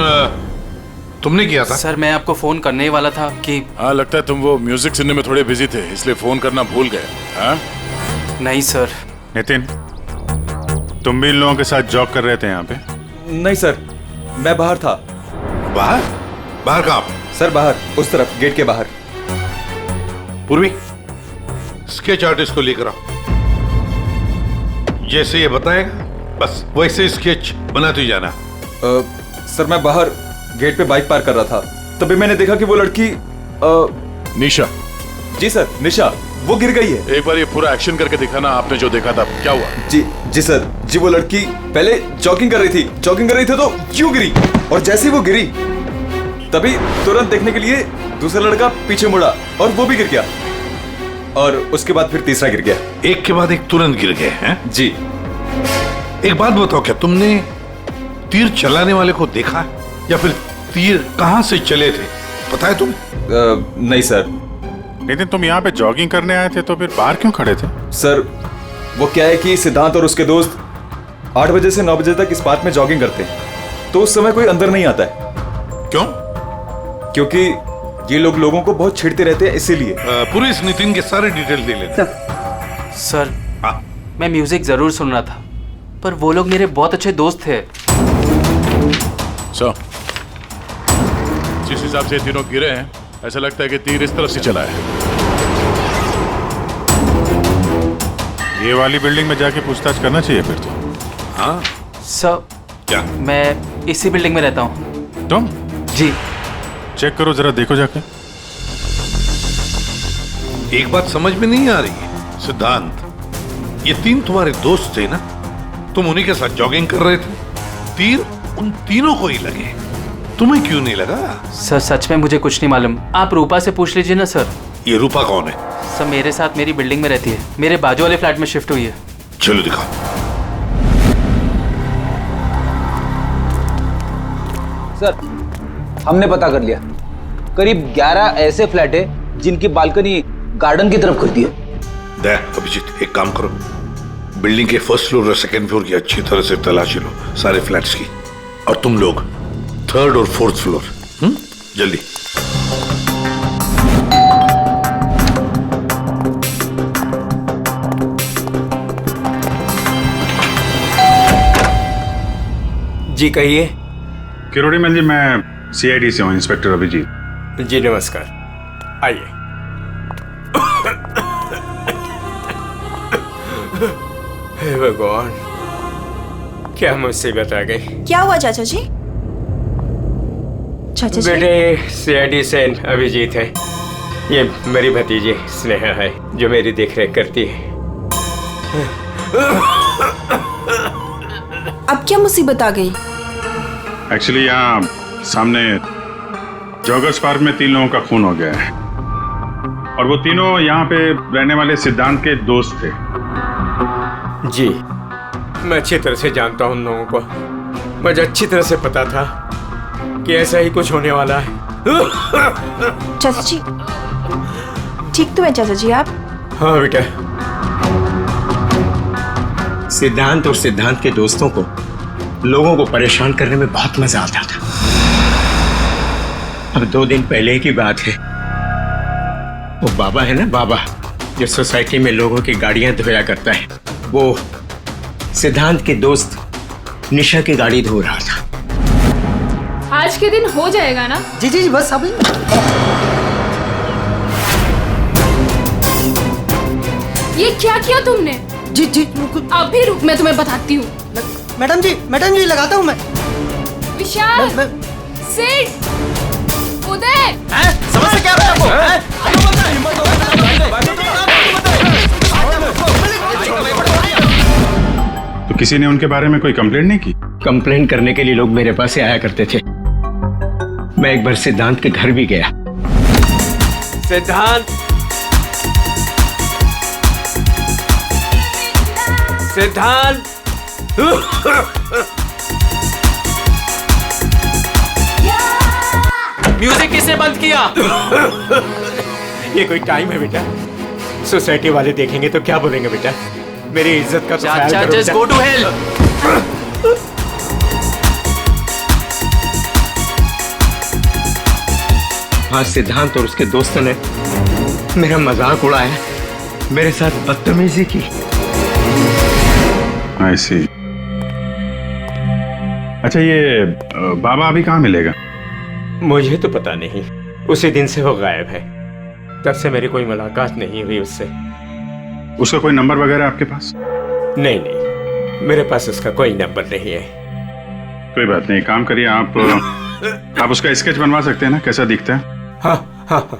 तुमने किया था? सर मैं आपको फोन करने ही वाला था कि हाँ, लगता है तुम वो म्यूजिक सुनने में थोड़े बिजी थे, इसलिए फोन करना भूल गए। हाँ? नहीं सर। नितिन, तुम भी इन लोगों के साथ जॉब कर रहे थे यहाँ पे? नहीं सर, मैं बाहर था। बाहर? बाहर कहाँ? सर बाहर, उस तरफ, गेट के बाहर। पूर्वी, स्केच आर्टिस्ट को लेकर आओ। जैसे ये बताएगा बस वैसे स्केच बनाते ही जाना। सर मैं बाहर गेट पे बाइक पार्क कर रहा था, तभी मैंने देखा कि वो लड़की निशा। जी सर, निशा, वो गिर गई है। एक बार ये पूरा एक्शन करके दिखाना, आपने जो देखा था क्या हुआ? जी सर, जी वो लड़की पहले जॉगिंग कर रही थी तो क्यों गिरी, और जैसे ही वो गिरी तभी तुरंत देखने के लिए दूसरा लड़का पीछे मुड़ा और वो भी गिर गया, और उसके बाद फिर तीसरा गिर गया। एक के बाद एक तुरंत गिर गए हैं? जी। एक बात बताओ, क्या तुमने तीर चलाने वाले को देखा या फिर तीर कहां से चले थे, पता है तुम्हें? नहीं सर। लेकिन तुम यहाँ पे जॉगिंग करने आए थे तो फिर बाहर क्यों खड़े थे? सर वो क्या है कि सिद्धांत और उसके दोस्त 8 बजे से 9 बजे तक इस पार्क में जॉगिंग करते हैं, तो उस समय कोई अंदर नहीं आता है। क्यों? क्योंकि ये लोगों को बहुत छेड़ते रहते हैं, इसीलिए। पूरी इस नितिन के सारे डिटेल दे लेते। सर मैं म्यूजिक जरूर सुन रहा था, पर वो लोग मेरे बहुत अच्छे दोस्त थे। जिस हिसाब से तीनों गिरे हैं, ऐसा लगता है कि तीर इस तरफ से चला है। ये वाली बिल्डिंग में जाके पूछताछ करना चाहिए फिर तो। हाँ सर। क्या? मैं इसी बिल्डिंग में रहता हूँ। तुम? जी। चेक करो जरा, देखो जाके। एक बात समझ में नहीं आ रही है सिद्धांत, ये तीन तुम्हारे दोस्त थे ना, तुम उन्हीं के साथ जॉगिंग कर रहे थे, तीर उन तीनों को ही लगे, तुम्हें क्यों नहीं लगा? सर सच में मुझे कुछ नहीं मालूम, आप रूपा से पूछ लीजिए ना सर। ये रूपा कौन है? सर मेरे साथ मेरी बिल्डिंग में रहती है, मेरे बाजू वाले फ्लैट में शिफ्ट हुई है। चलो दिखाओ। सर हमने पता कर लिया, करीब 11 ऐसे फ्लैट है जिनकी बालकनी गार्डन की तरफ खुलती है। देख अभिजीत, एक काम करो, बिल्डिंग के फर्स्ट फ्लोर और सेकंड फ्लोर की अच्छी तरह से तलाशी लो, सारे फ्लैट्स की, और तुम लोग 3rd और 4th फ्लोर। जल्दी। जी कहिए। किरोड़ी मैल जी, मैं सीआईडी से हूँ, इंस्पेक्टर अभिजीत। जी नमस्कार, आइए। हे भगवान, क्या मुसीबत आ गई? क्या हुआ चाचा जी? चाचा जी बेटे सीआईडी से अभिजीत है, ये मेरी भतीजी स्नेहा है जो मेरी देखरेख करती है। अब क्या मुसीबत आ गई? एक्चुअली यहाँ सामने जॉगर्स पार्क में 3 लोगों का खून हो गया है और वो तीनों यहाँ पे रहने वाले सिद्धांत के दोस्त थे। जी मैं अच्छी तरह से जानता हूँ उन लोगों को, मुझे अच्छी तरह से पता था कि ऐसा ही कुछ होने वाला है। चाचा जी ठीक तो है चाचा जी आप? हाँ बेटा। सिद्धांत और सिद्धांत के दोस्तों को लोगों को परेशान करने में बहुत मजा आता था। अब 2 दिन पहले की बात है, वो बाबा है ना, बाबा जो सोसाइटी में लोगों की गाड़ियां धोया करता है, वो सिद्धांत के दोस्त निशा की गाड़ी धो रहा था। आज के दिन हो जाएगा ना? जी जी जी बस अभी। ये क्या किया तुमने? जी जी अभी रुक, मैं तुम्हें बताती हूँ। मैडम जी लगाता हूँ मैं। विशाल, सिड, उदय, समझ से क्या तो किसी ने उनके बारे में कोई कंप्लेंट नहीं की? कंप्लेंट करने के लिए लोग मेरे पास से आया करते थे। मैं एक बार सिद्धांत के घर भी गया। सिद्धांत, सिद्धांत, म्यूजिक किसने बंद किया? ये कोई टाइम है बेटा? सोसाइटी वाले देखेंगे तो क्या बोलेंगे बेटा? मेरी इज्जत का तो ख्याल करो। Just go to hell. हाँ, सिद्धांत और उसके दोस्तों ने मेरा मजाक उड़ाया, मेरे साथ बदतमीजी की। I see. अच्छा ये बाबा अभी कहाँ मिलेगा? मुझे तो पता नहीं, उसी दिन से वो गायब है, तब से मेरी कोई मुलाकात नहीं हुई उससे। उसका कोई नंबर वगैरह आपके पास? नहीं नहीं, मेरे पास उसका कोई नंबर नहीं है। कोई बात नहीं, काम करिए आप उसका स्केच बनवा सकते हैं ना, कैसा दिखता है? हाँ हाँ हाँ।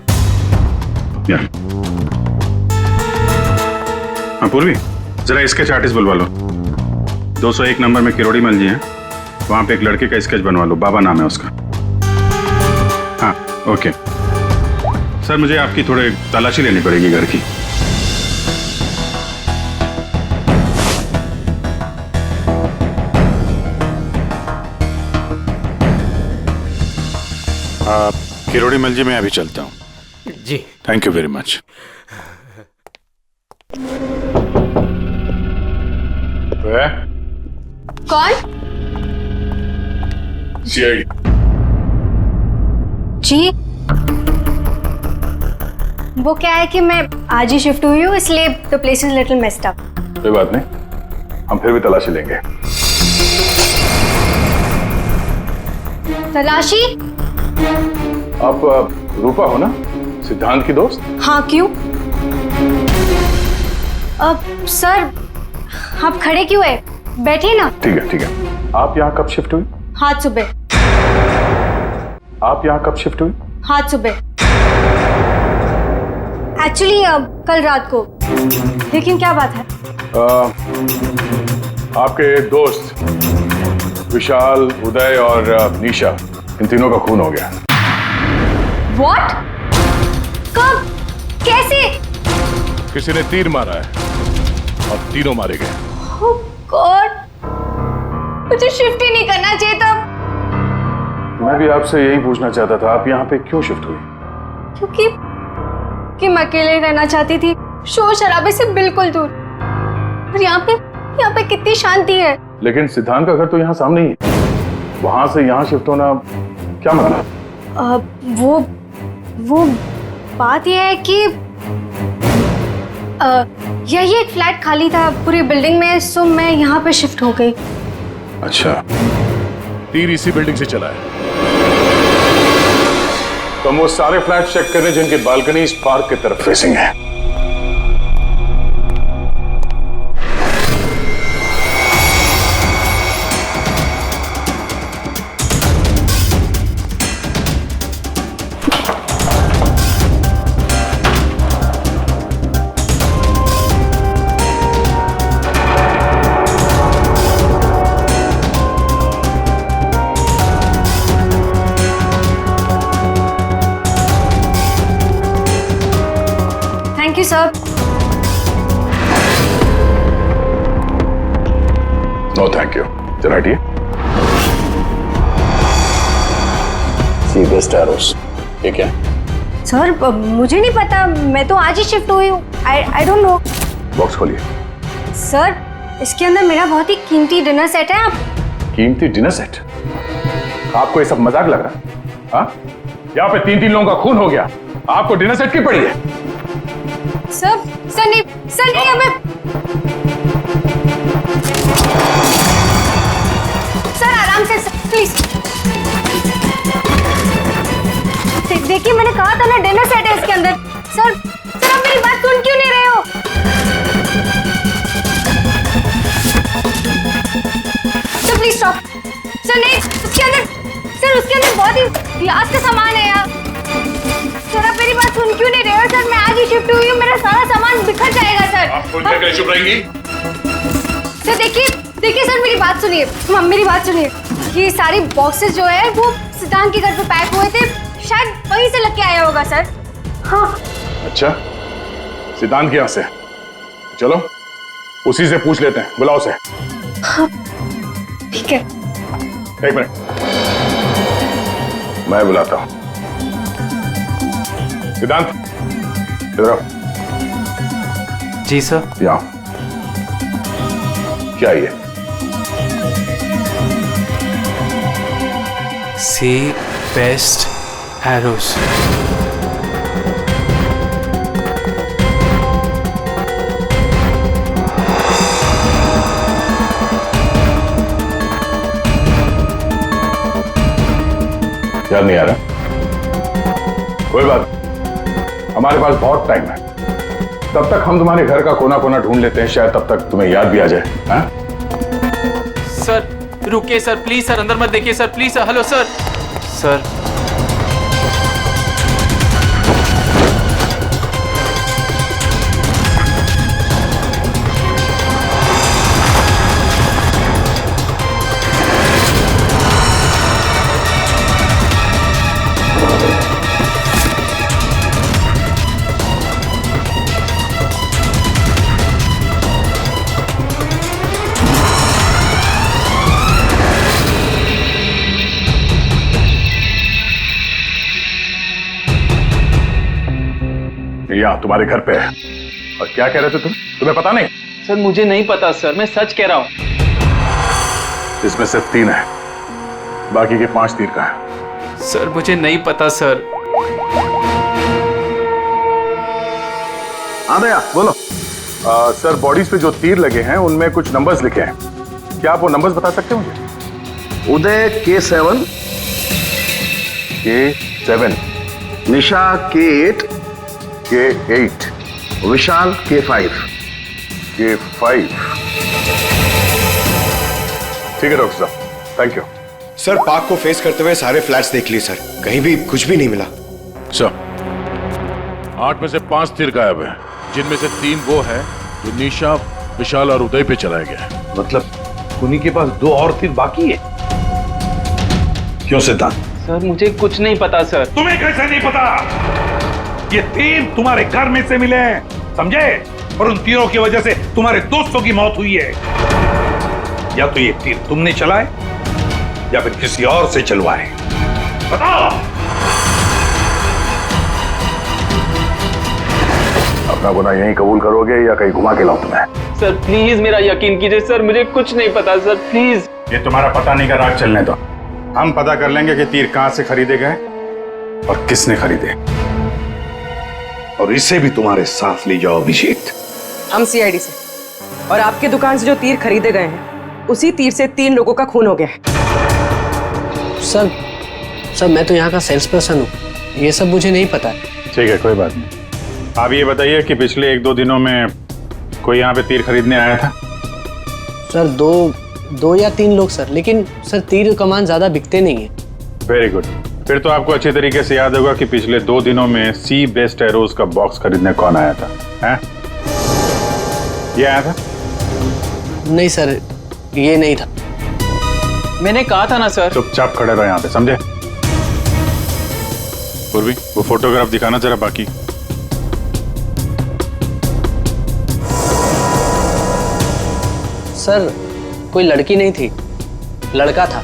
हाँ पूर्वी, जरा स्केच आर्टिस्ट बुलवा लो। 201 नंबर में किरोड़ी मिल जी है, वहां पे एक लड़के का स्केच बनवा लो, बाबा नाम है उसका। हाँ ओके सर, मुझे आपकी थोड़े तलाशी लेनी पड़ेगी घर की। किरोड़ी मिल जी मैं अभी चलता हूँ। जी थैंक यू वेरी मच। कौन? सीआईडी। जी वो क्या है कि मैं आज ही शिफ्ट हुई हूँ, इसलिए the place is little messed up. कोई बात नहीं, हम फिर भी तलाशी लेंगे। तलाशी? आप रूपा हो ना, सिद्धांत की दोस्त? हाँ क्यों? सर आप खड़े क्यों है, बैठिए ना। ठीक है। आप यहाँ कब शिफ्ट हुई? आज सुबह। आप यहाँ कब शिफ्ट हुई? आज सुबह, एक्चुअली कल रात को। लेकिन क्या बात है? आपके दोस्त विशाल, उदय और निशा, इन तीनों का खून हो गया। What? कब? कैसे? किसी ने तीर मारा है और तीनों मारे गए। Oh God! मुझे शिफ्ट ही नहीं करना चाहिए था। मैं भी आपसे यही पूछना चाहता था, आप यहाँ पे क्यों शिफ्ट हुई? क्योंकि मैं अकेले रहना चाहती थी, शोर शराबे से बिल्कुल दूर। और यहाँ पे कितनी शांति है। लेकिन सिद्धांत का घर तो यहाँ सामने ही है, वहां से यहाँ शिफ्ट होना क्या मतलब? वो बात यह है कि यही एक फ्लैट खाली था पूरी बिल्डिंग में, सो मैं यहाँ पे शिफ्ट हो गई। अच्छा, तीर इसी बिल्डिंग से चला है? तो हम वो सारे फ्लैट चेक कर रहे हैं जिनकी बालकनी इस पार्क की तरफ फेसिंग है। Sorry sir. No thank you. चला हटिए। सी बेस्ट एरोस, ये क्या है? सर मुझे नहीं पता, मैं तो आज ही शिफ्ट हुई हूँ। I don't know. बॉक्स खोलिए। सर इसके अंदर मेरा बहुत ही कीमती डिनर सेट है। आप कीमती डिनर सेट? आपको ये सब मजाक लग रहा है? हाँ? यहाँ पे 3 लोगों का खून हो गया, आपको डिनर सेट की पड़ी है? सर नहीं हमें। सर आराम से प्लीज। देखिए मैंने कहा था ना डिनर सेट है इसके अंदर। सर आप मेरी बात सुन क्यों नहीं रहे हो? Sir please stop. सर नहीं, उसके अंदर बहुत ही ग्लास का सामान है यार। सर आप मेरी बात सुन क्यों नहीं रहे हो? सर मैं आज ही शिफ्ट हुई हूँ, मेरा सारा सामान बिखर जाएगा सर। आप फुल जगह चुप रहेंगी? सर देखिए सर मेरी बात सुनिए। मेरी बात सुनिए। ये सारी बॉक्सेस जो है वो सिद्धांत के घर पे पैक हुए थे, शायद वहीं से लग के आया होगा सर। हाँ। अच्छा, सिद्धांत के यहाँ से? चलो उसी से पूछ लेते हैं, बुलाओ उसे। हाँ ठीक है। 1 मिनट, मैं बुलाता हूँ। सिद्धांत इधर आओ। जी सर। यहाँ क्या ये? सी बेस्ट एरोस। याद नहीं आ रहा? कोई बात, हमारे पास बहुत टाइम है। तब तक हम तुम्हारे घर का कोना कोना ढूंढ लेते हैं, शायद तब तक तुम्हें याद भी आ जाए। हाँ? सर रुकिए सर, प्लीज सर, अंदर मत देखिए sir, please sir. Hello sir. Sir यहाँ तुम्हारे घर पे है। और क्या कह रहे थे तुम्हें पता नहीं? सर मुझे नहीं पता सर, मैं सच कह रहा हूँ। इसमें सिर्फ 3 है, बाकी के 5 तीर का है। सर मुझे नहीं पता सर। हाँ भैया बोलो। सर बॉडीज पे जो तीर लगे हैं उनमें कुछ नंबर्स लिखे हैं, क्या आप वो नंबर्स बता सकते हैं मुझे? उदय K7, K7, निशा K8, K8, विशाल K5। K5। ठीक है डॉक्टर साहब, थैंक यू। सर पार्क को फेस करते हुए सारे फ्लैट्स देख लिए सर, कहीं भी कुछ भी नहीं मिला। सर 8 में से 5 तीर गायब है, जिनमें से 3 वो है जो निशा, विशाल और उदय पे चलाया गया है। मतलब उन्हीं के पास 2 और तीर बाकी है। क्यों सिद्धांत? सर मुझे कुछ नहीं पता सर। तुम्हें कैसे नहीं पता? ये तीर तुम्हारे घर में से मिले हैं, समझे? और उन तीरों की वजह से तुम्हारे दोस्तों की मौत हुई है। या तो ये तीर तुमने चलाए या फिर किसी और से चलवाए, बताओ। अपना गुनाह यहीं कबूल करोगे या कहीं घुमा के लाऊं तुम्हें? सर प्लीज मेरा यकीन कीजिए सर, मुझे कुछ नहीं पता सर, प्लीज। ये तुम्हारा पता नहीं का राज चलने दो, हम पता कर लेंगे कि तीर कहां से खरीदे गए और किसने खरीदे। और इसे भी तुम्हारे साथ ले जाओ अभिषेक। हम सीआईडी से, और आपके दुकान से जो तीर खरीदे गए हैं उसी तीर से 3 लोगों का खून हो गया है। सर मैं तो यहाँ का सेल्स पर्सन हूँ, ये सब मुझे नहीं पता। ठीक है कोई बात नहीं। आप ये बताइए कि पिछले 1-2 दिनों में कोई यहाँ पे तीर खरीदने आया था? सर 2 या 3 लोग सर, लेकिन सर तीर कमान ज्यादा बिकते नहीं है। वेरी गुड, फिर तो आपको अच्छे तरीके से याद होगा कि पिछले 2 दिनों में सी बेस्ट एरोस का बॉक्स खरीदने कौन आया था? हैं? ये आया था? नहीं सर, ये नहीं था। मैंने कहा था ना सर। चुपचाप खड़े रहो यहाँ पे, समझे? पूर्वी वो फोटोग्राफ दिखाना जरा बाकी। सर कोई लड़की नहीं थी, लड़का था।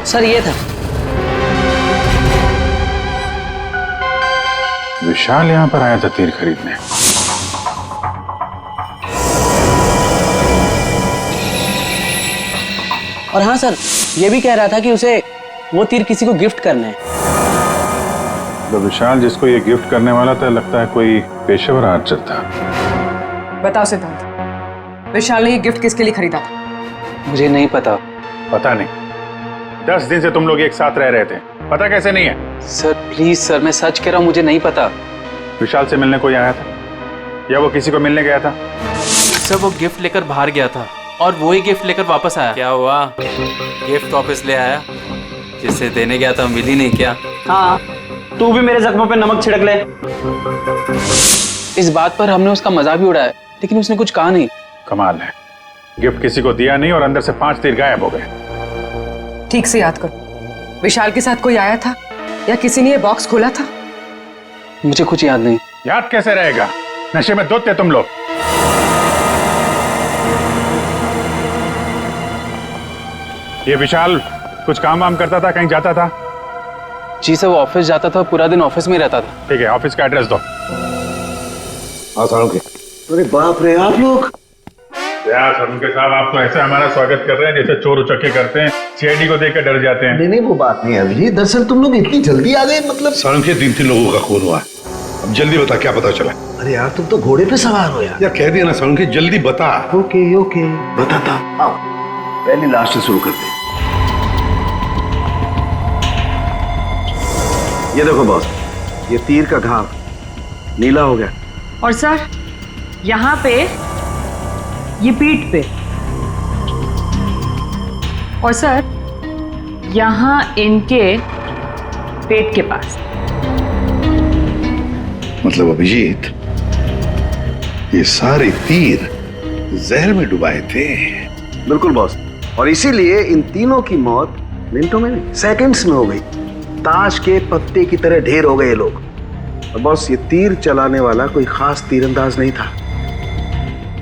सर ये था। विशाल यहाँ पर आया था तीर खरीदने। और हाँ सर, ये भी कह रहा था कि उसे वो तीर किसी को गिफ्ट करने हैं। तो विशाल जिसको ये गिफ्ट करने वाला था, लगता है कोई पेशेवर आर्चर था। बताओ सिद्धांत, विशाल ने ये गिफ्ट किसके लिए खरीदा था? मुझे नहीं पता। पता नहीं? 10 दिन से तुम लोग एक साथ रह रहे थे, पता कैसे नहीं है? सर प्लीज सर, मैं सच कह रहा हूँ, मुझे नहीं पता। विशाल से मिलने कोई आया था या वो किसी को मिलने गया था? सर वो गिफ्ट लेकर बाहर गया था और वो ही गिफ्ट लेकर वापस आया। क्या हुआ, गिफ्ट वापस ले आया? जिसे देने गया था मिली नहीं क्या? हाँ, तू भी मेरे जख्मों पे नमक छिड़क ले। इस बात पर हमने उसका मजाक भी उड़ाया, लेकिन उसने कुछ कहा नहीं। कमाल है, गिफ्ट किसी को दिया नहीं और अंदर से 5 तीर गायब हो गए। ठीक से याद करो, विशाल के साथ कोई आया था या किसी ने ये बॉक्स खोला था? मुझे कुछ याद नहीं। याद कैसे रहेगा, नशे में धुत थे तुम लोग। ये विशाल कुछ काम वाम करता था, कहीं जाता था? जी सर, वो ऑफिस जाता था, पूरा दिन ऑफिस में रहता था। ठीक है, ऑफिस का एड्रेस दो। अरे बाप रे, आप लोग यार सरुणके साहब, आप तो ऐसे हमारा स्वागत कर रहे हैं जैसे चोर उचक्के करते हैं, सीआईडी को देखकर डर जाते हैं। नहीं वो बात नहीं है अभी। दरअसल तुम लोग इतनी जल्दी आ गए, मतलब सड़क के 3 लोगों का खून हुआ। अब जल्दी बता, क्या पता चला? अरे यार तुम तो घोड़े पे सवार हो यार। कह दिया ना सड़क के, जल्दी बता। ओके बताता। आओ पहले लास्ट से शुरू करते हैं। ये देखो बॉस, ये तीर का घाव नीला हो गया। और सर यहाँ पे, ये पीठ पे, और सर यहाँ इनके पेट के पास। मतलब अभिजीत, ये सारे तीर जहर में डुबाए थे। बिल्कुल बॉस, और इसीलिए इन तीनों की मौत मिनटों में नहीं, सेकंड्स में हो गई। ताश के पत्ते की तरह ढेर हो गए लोग। और बॉस, ये तीर चलाने वाला कोई खास तीरंदाज नहीं था,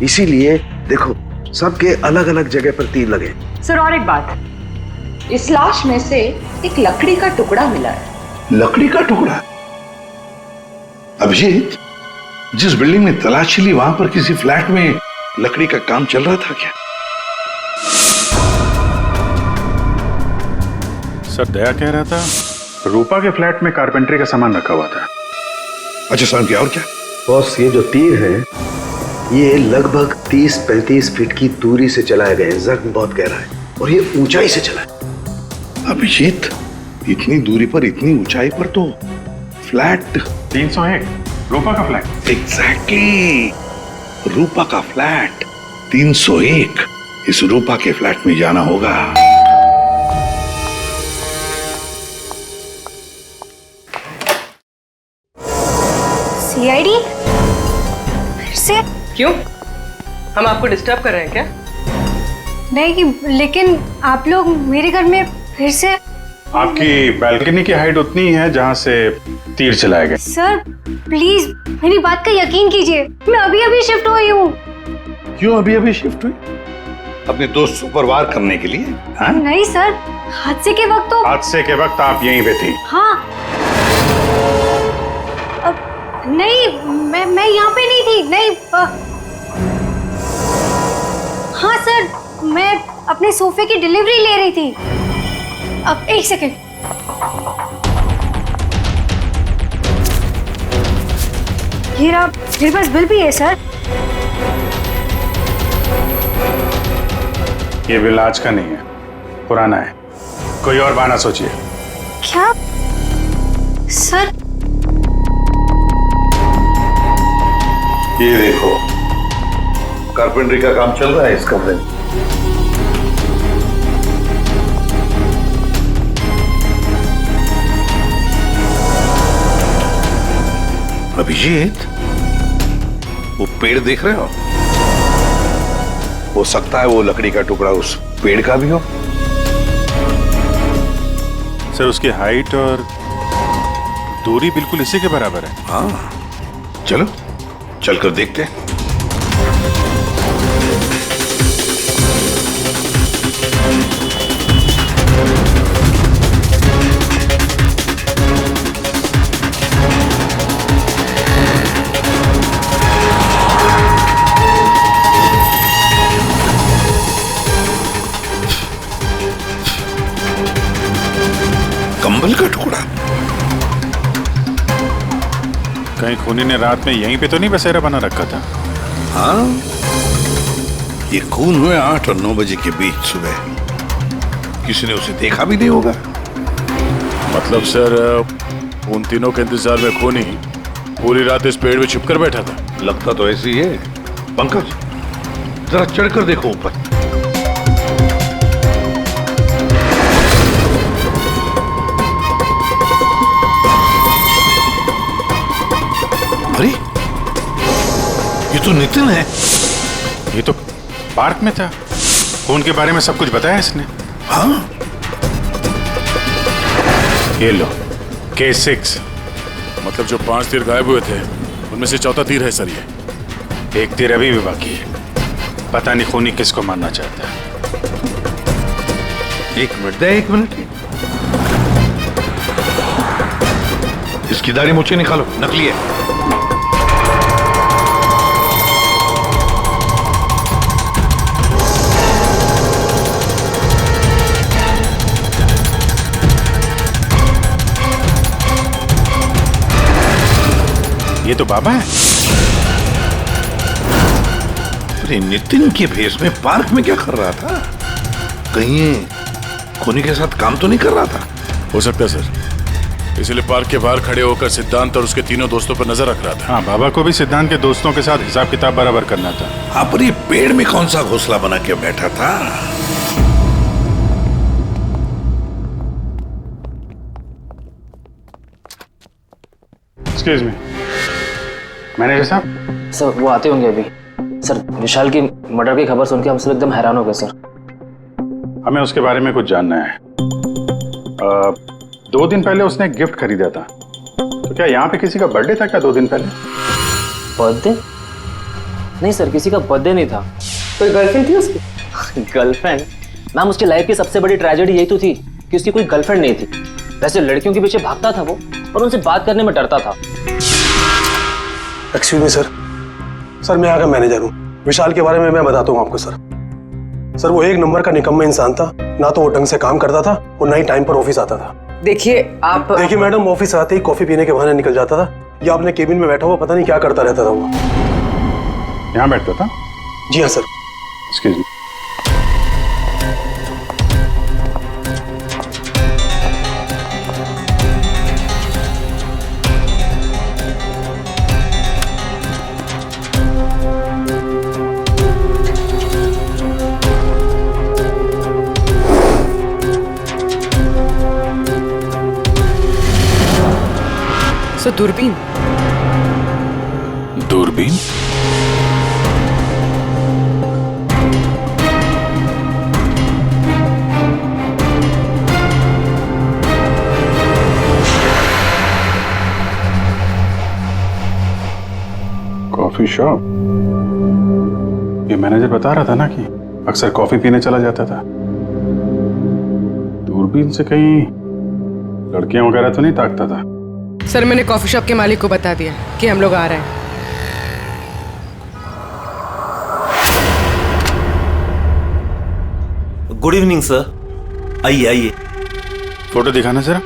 इसीलिए देखो सबके अलग अलग जगह पर तीर लगे। सर और एक बात, इस लाश में से एक लकड़ी का टुकड़ा मिला है। लकड़ी का टुकड़ा? अभिजीत, जिस बिल्डिंग में तलाशी ली वहां पर किसी फ्लैट में लकड़ी का काम चल रहा था क्या? सर दया कह रहा था रूपा के फ्लैट में कारपेंटरी का सामान रखा हुआ था। अच्छा सर, क्या और क्या? बॉस, ये जो तीर है ये लगभग 30-35 फीट की दूरी से चलाए गए। जख्म बहुत गहरा है और ये ऊंचाई से चला है। अभिजीत, इतनी दूरी पर, इतनी ऊंचाई पर तो फ्लैट 301 रूपा का फ्लैट। एग्जैक्टली, रूपा का फ्लैट 301। इस रूपा के फ्लैट में जाना होगा। सीआईडी? फिर से? क्यों, हम आपको डिस्टर्ब कर रहे हैं क्या? नहीं, लेकिन आप लोग मेरे घर में फिर से? आपकी बैल्कनी की हाइट उतनी है जहां से तीर चलाए गए। सर प्लीज मेरी बात का यकीन कीजिए, मैं अभी अभी शिफ्ट हुई हूँ। क्यों अभी अभी शिफ्ट हुई? अपने दोस्त को परवार करने के लिए? हाँ? नहीं सर, हादसे के वक्त तो। हादसे के वक्त आप यहीं पे थी? हाँ। नहीं, मैं यहाँ पे नहीं थी। नहीं हाँ सर, मैं अपने सोफे की डिलीवरी ले रही थी। अब एक सेकेंड। ये रहा, मेरे पास बिल भी है सर। ये बिल आज का नहीं है, पुराना है। कोई और बहाना सोचिए। क्या सर? ये देखो, कारपेंटरी का काम चल रहा है इस कमरे में। अभिजीत, वो पेड़ देख रहे हो? हो सकता है वो लकड़ी का टुकड़ा उस पेड़ का भी हो। सर उसकी हाइट और दूरी बिल्कुल इसी के बराबर है। हाँ, चलो चलकर देखते हैं। कंबल का टुकड़ा। कहीं खूनी ने रात में यहीं पे तो नहीं बसेरा बना रखा था? हाँ, ये खून हुए 8 और 9 बजे के बीच सुबह। किसी ने उसे देखा भी नहीं होगा। मतलब सर उन तीनों के इंतजार में खूनी पूरी रात इस पेड़ में छिपकर बैठा था। लगता तो ऐसे ही है। पंकज, जरा चढ़कर देखो ऊपर। अरे, ये तो नितिन है। ये तो पार्क में था। खून के बारे में सब कुछ बताया इसने। हाँ, ये लो K6। मतलब जो 5 तीर गायब हुए थे उनमें से चौथा तीर है सर। ये एक तीर अभी भी बाकी है। पता नहीं खूनी किसको मारना चाहता है। एक मिनट दे, 1 मिनट। इसकी दाढ़ी मूछें निकालो, नकली है। ये तो बाबा है। अरे नितिन के भेष में पार्क में क्या कर रहा था? कहीं ये खूनी के साथ काम तो नहीं कर रहा था? हो सकता है सर। इसलिए पार्क के बाहर खड़े होकर सिद्धांत और उसके तीनों दोस्तों पर नजर रख रहा था। हाँ, बाबा को भी सिद्धांत के दोस्तों के साथ हिसाब किताब बराबर करना था। हाँ, पर ये पेड़ में कौन सा घोंसला बना के बैठा था? एक्सक्यूज मी, मैनेजर साहब। सर वो आते होंगे अभी। सर विशाल की मर्डर की खबर सुन के हम सब एकदम हैरान हो गए सर। हमें उसके बारे में कुछ जानना है। 2 दिन पहले उसने एक गिफ्ट खरीदा था, तो क्या यहाँ पे किसी का बर्थडे था क्या 2 दिन पहले? बर्थडे? नहीं सर, किसी का बर्थडे नहीं था। कोई गर्लफ्रेंड थी उसकी? गर्लफ्रेंड? मैम, उसकी लाइफ की सबसे बड़ी ट्रेजेडी यही तो थी कि उसकी कोई गर्लफ्रेंड नहीं थी। वैसे लड़कियों के पीछे भागता था वो, और उनसे बात करने में डरता था। Excuse me sir. सर मैं यहाँ का मैनेजर हूँ। विशाल के बारे में मैं बताता हूँ आपको सर। सर वो एक नंबर का निकम्मा इंसान था। ना तो वो ढंग से काम करता था और ना ही टाइम पर ऑफिस आता था। देखिए मैडम, ऑफिस आते ही कॉफी पीने के बहाने निकल जाता था या अपने केबिन में बैठा हुआ पता नहीं क्या करता रहता था वो। यहाँ बैठता था? जी हाँ सर। Excuse me. सो दूरबीन? दूरबीन? Coffee shop? ये मैनेजर बता रहा था ना कि अक्सर कॉफी पीने चला जाता था। दूरबीन से कहीं लड़कियां वगैरह तो नहीं ताकता था? सर मैंने कॉफी शॉप के मालिक को बता दिया कि हम लोग आ रहे हैं। Good evening sir. आइए आइए। फोटो दिखाना जरा।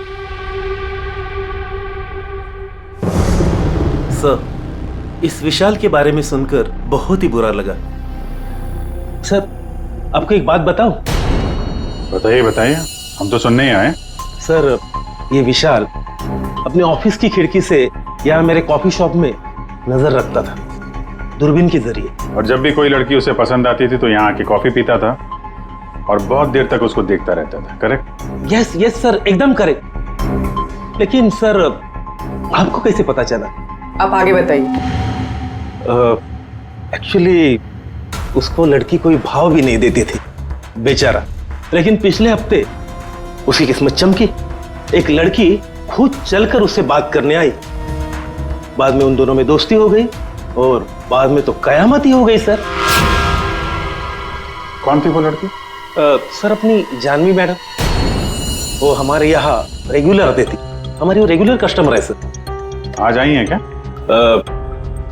सर इस विशाल के बारे में सुनकर बहुत ही बुरा लगा। सर आपको एक बात बताऊं? बताइए बताइए, हम तो सुनने ही आए। सर ये विशाल अपने ऑफिस की खिड़की से यहाँ मेरे कॉफी शॉप में नजर रखता था, दूरबीन के जरिए। और जब भी कोई लड़की उसे पसंद आती थी तो यहाँ आके कॉफी पीता था और बहुत देर तक उसको देखता रहता था। करेक्ट? यस यस सर, एकदम करेक्ट। लेकिन सर आपको कैसे पता चला? आप आगे बताइए। एक्चुअली उसको लड़की कोई भाव भी नहीं देती थी बेचारा। लेकिन पिछले हफ्ते उसकी किस्मत चमकी। एक लड़की खुद चलकर उससे बात करने आई। बाद में उन दोनों में दोस्ती हो गई और बाद में तो कयामत ही हो गई सर। कौन थी वो लड़की? सर अपनी जानवी मैडम, वो हमारे यहाँ रेगुलर आती थी, हमारी वो रेगुलर कस्टमर है सर। आज आई है क्या?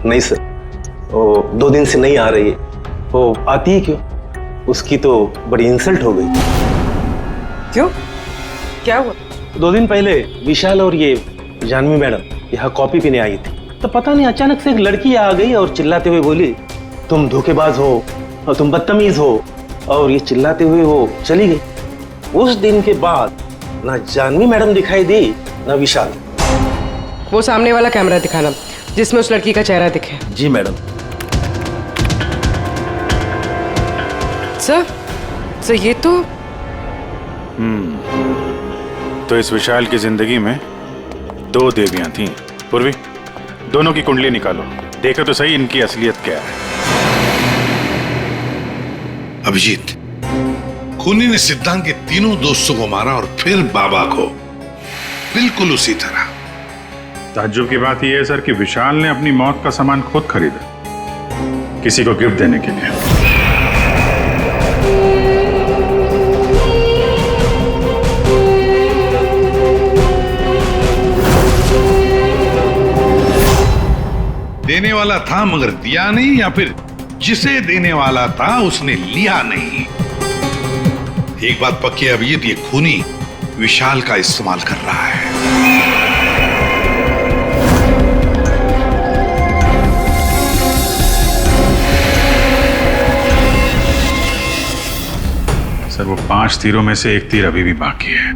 नहीं सर, वो 2 दिन से नहीं आ रही है। वो आती है क्यों? उसकी तो बड़ी इंसल्ट हो गई। क्यों? क्या हुआ? 2 दिन पहले विशाल और ये जानवी मैडम यहाँ कॉफी पीने आई थी, तो पता नहीं अचानक से एक लड़की आ गई और चिल्लाते हुए बोली, तुम धोखेबाज हो और तुम बदतमीज हो, और ये चिल्लाते हुए वो चली गई। उस दिन के बाद ना जानवी मैडम दिखाई दी ना विशाल। वो सामने वाला कैमरा दिखाना जिसमें उस लड़की का चेहरा दिखे। जी मैडम। सर ये तो तो इस विशाल की जिंदगी में 2 देवियां थीं। पूर्वी, दोनों की कुंडली निकालो, देखो तो सही इनकी असलियत क्या है। अभिजीत, खूनी ने सिद्धांत के तीनों दोस्तों को मारा और फिर बाबा को, बिल्कुल उसी तरह। ताज्जुब की बात यह है सर कि विशाल ने अपनी मौत का सामान खुद खरीदा किसी को गिफ्ट देने के लिए। देने वाला था मगर दिया नहीं, या फिर जिसे देने वाला था उसने लिया नहीं। एक बात पक्की है अभिजीत, ये खूनी विशाल का इस्तेमाल कर रहा है। सर वो 5 तीरों में से 1 तीर अभी भी बाकी है।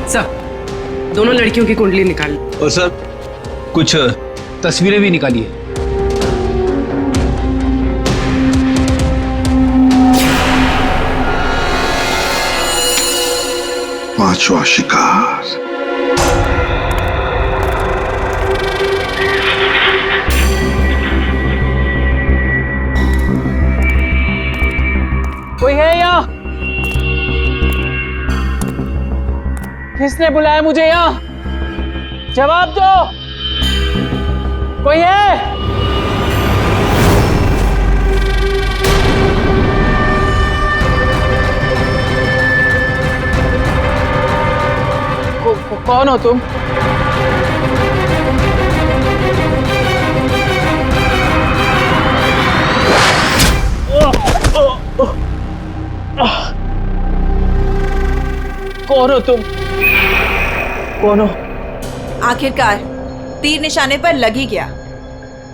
सर दोनों लड़कियों की कुंडली निकाली और सर कुछ तस्वीरें भी निकाली है। पांचवा शिकार। कोई है यहाँ? किसने बुलाया मुझे यहाँ? जवाब दो। कोई है? कौन हो तुम? कौन हो तुम? कौन हो? आखिरकार तीर निशाने पर लग ही गया।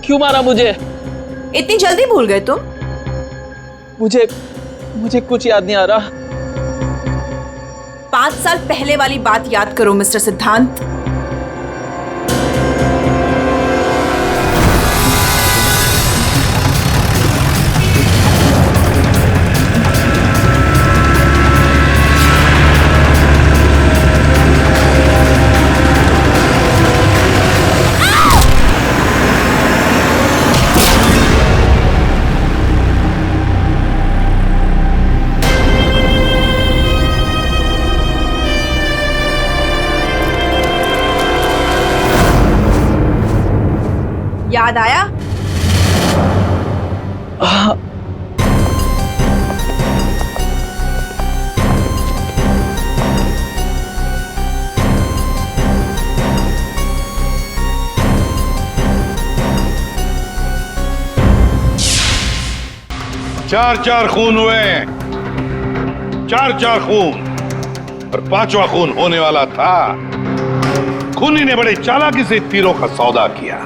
क्यों मारा मुझे? इतनी जल्दी भूल गए तुम? मुझे कुछ याद नहीं आ रहा। 5 साल पहले वाली बात याद करो मिस्टर सिद्धांत। याद आया? चार खून हुए, 4 खून, और 5वां खून होने वाला था। खूनी ने बड़े चालाकी से तीरों का सौदा किया,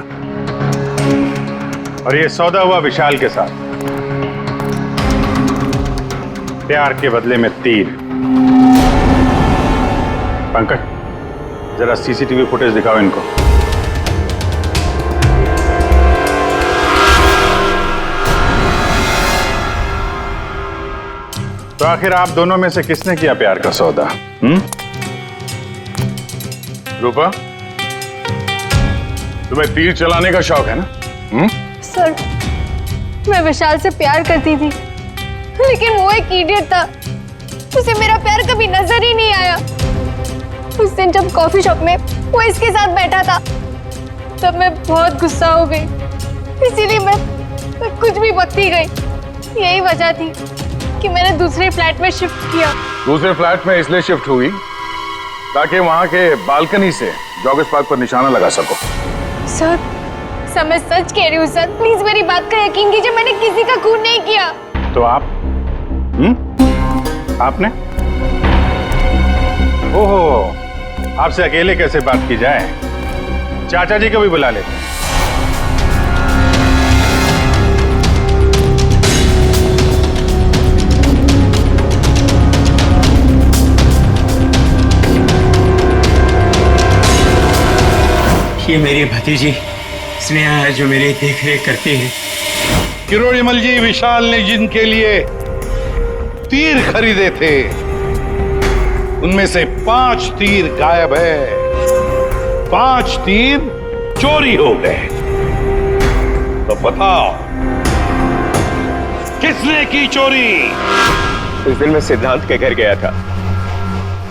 और ये सौदा हुआ विशाल के साथ। प्यार के बदले में तीर। पंकज जरा सीसीटीवी फुटेज दिखाओ इनको। तो आखिर आप दोनों में से किसने किया प्यार का सौदा? रूपा, तुम्हें तीर चलाने का शौक है ना? सर मैं विशाल से प्यार करती थी, लेकिन वो एक इडियट था, उसे मेरा प्यार कभी नजर ही नहीं आया। उस दिन जब कॉफी शॉप में वो इसके साथ बैठा था तब मैं बहुत गुस्सा हो गई, इसीलिए मैं कुछ भी बकती गई। यही वजह थी कि मैंने दूसरे फ्लैट में शिफ्ट किया। दूसरे फ्लैट में इसलिए शिफ्ट हुई ताकि वहां के बालकनी से जॉगर्स पार्क पर निशाना लगा सको। सर मैं सच कह रही हूँ सर, प्लीज मेरी बात का यकीन कीजिए, मैंने किसी का खून नहीं किया। तो आप आपने? ओहो, आपसे अकेले कैसे बात की जाए, चाचा जी को भी बुला लेते हैं। ये मेरी भतीजी स्नेहा है जो मेरी देख रेख करती है। किरोड़ीमल जी, विशाल ने जिनके लिए तीर खरीदे थे उनमें से 5 तीर गायब है, 5 तीर चोरी हो गए। तो बताओ किसने की चोरी? उस दिन मैं सिद्धांत के घर गया था,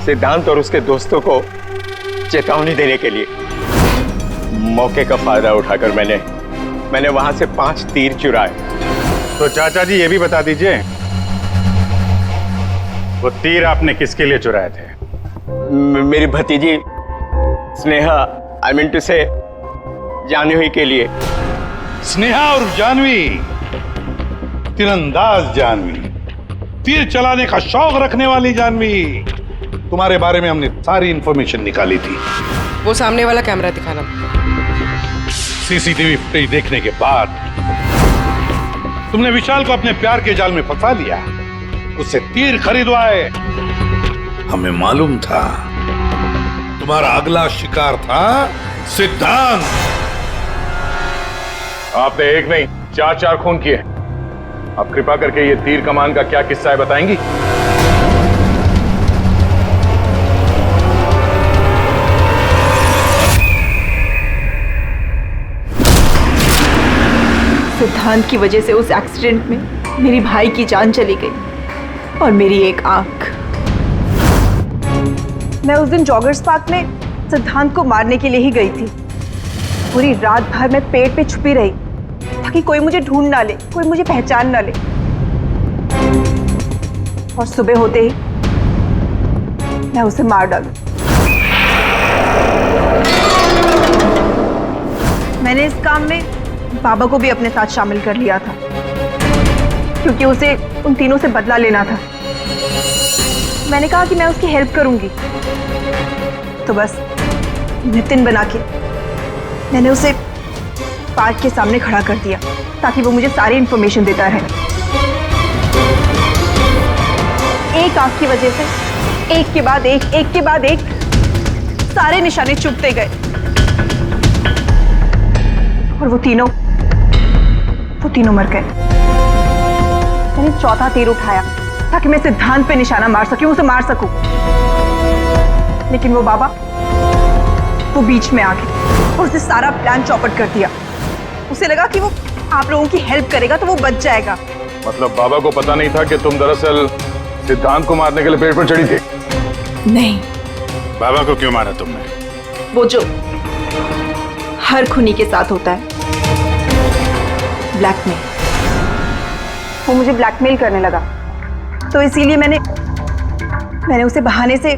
सिद्धांत और उसके दोस्तों को चेतावनी देने के लिए। मौके का फायदा उठाकर मैंने वहां से 5 तीर चुराए। तो चाचा जी ये भी बता दीजिए, वो तीर आपने किसके लिए चुराए थे? मेरी भतीजी स्नेहा, आई मीन टू से जानवी के लिए। स्नेहा और जानवी, तीरंदाज जानवी, तीर चलाने का शौक रखने वाली जानवी, तुम्हारे बारे में हमने सारी इंफॉर्मेशन निकाली थी। वो सामने वाला कैमरा दिखाना। सीसीटीवी फुटेज देखने के बाद तुमने विशाल को अपने प्यार के जाल में फंसा लिया, उससे तीर खरीदवाए। हमें मालूम था तुम्हारा अगला शिकार था सिद्धांत। आपने एक नहीं 4 खून किए। आप कृपा करके ये तीर कमान का क्या किस्सा है बताएंगी? सिद्धांत की वजह से उस एक्सीडेंट में मेरी भाई की जान चली गई और मेरी एक आंख। मैं उस दिन जॉगर्स पार्क में सिद्धांत को मारने के लिए ही गई थी। पूरी रात भर मैं पेड़ पे छुपी रही ताकि कोई मुझे ढूंढ ना ले, कोई मुझे पहचान ना ले। और सुबह होते ही मैं उसे मार डालूं। मैंने इस काम में बाबा को भी अपने साथ शामिल कर लिया था क्योंकि उसे उन तीनों से बदला लेना था। मैंने कहा कि मैं उसकी हेल्प करूंगी, तो बस नितिन बना के मैंने उसे पार्क के सामने खड़ा कर दिया ताकि वो मुझे सारी इंफॉर्मेशन देता रहे। एक आंख की वजह से एक के बाद एक सारे निशाने चुभते गए और वो तीनों मर गए। मैंने चौथा तीर उठाया ताकि मैं सिद्धांत पे निशाना मार सकूं, उसे मार सकूं। लेकिन वो बाबा वो बीच में आ गए और उसने सारा प्लान चौपट कर दिया। उसे लगा कि वो आप लोगों की हेल्प करेगा तो वो बच जाएगा। मतलब बाबा को पता नहीं था कि तुम दरअसल सिद्धांत को मारने के लिए पेड़ पर चढ़ी थी? नहीं। बाबा को क्यों मारा तुमने? वो जो हर खूनी के साथ होता है, ब्लैकमेल। वो मुझे ब्लैकमेल करने लगा, तो इसीलिए मैंने उसे बहाने से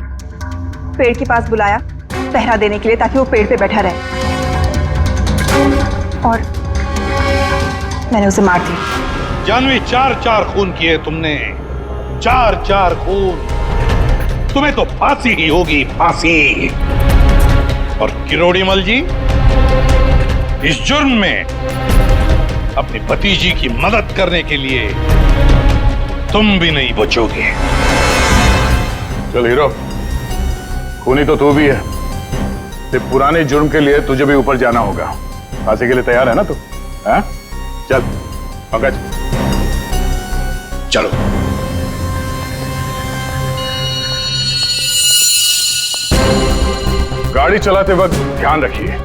पेड़ के पास बुलाया पहरा देने के लिए ताकि वो पेड़ पे बैठा रहे, और मैंने उसे मार दिया। जानवी, 4 खून किए तुमने, 4 खून। तुम्हें तो फांसी ही होगी, फांसी। और किरोड़ीमल जी, इस जुर्म में अपनी भतीजी की मदद करने के लिए तुम भी नहीं बचोगे। चल हीरो, खूनी तो तू भी है, सिर्फ पुराने जुर्म के लिए तुझे भी ऊपर जाना होगा। फांसी के लिए तैयार है ना तू? हाँ? चल पंकज, चलो। गाड़ी चलाते वक्त ध्यान रखिए,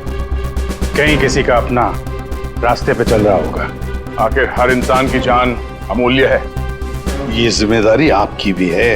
कहीं किसी का अपना रास्ते पे चल रहा होगा। आखिर हर इंसान की जान अमूल्य है। ये जिम्मेदारी आपकी भी है।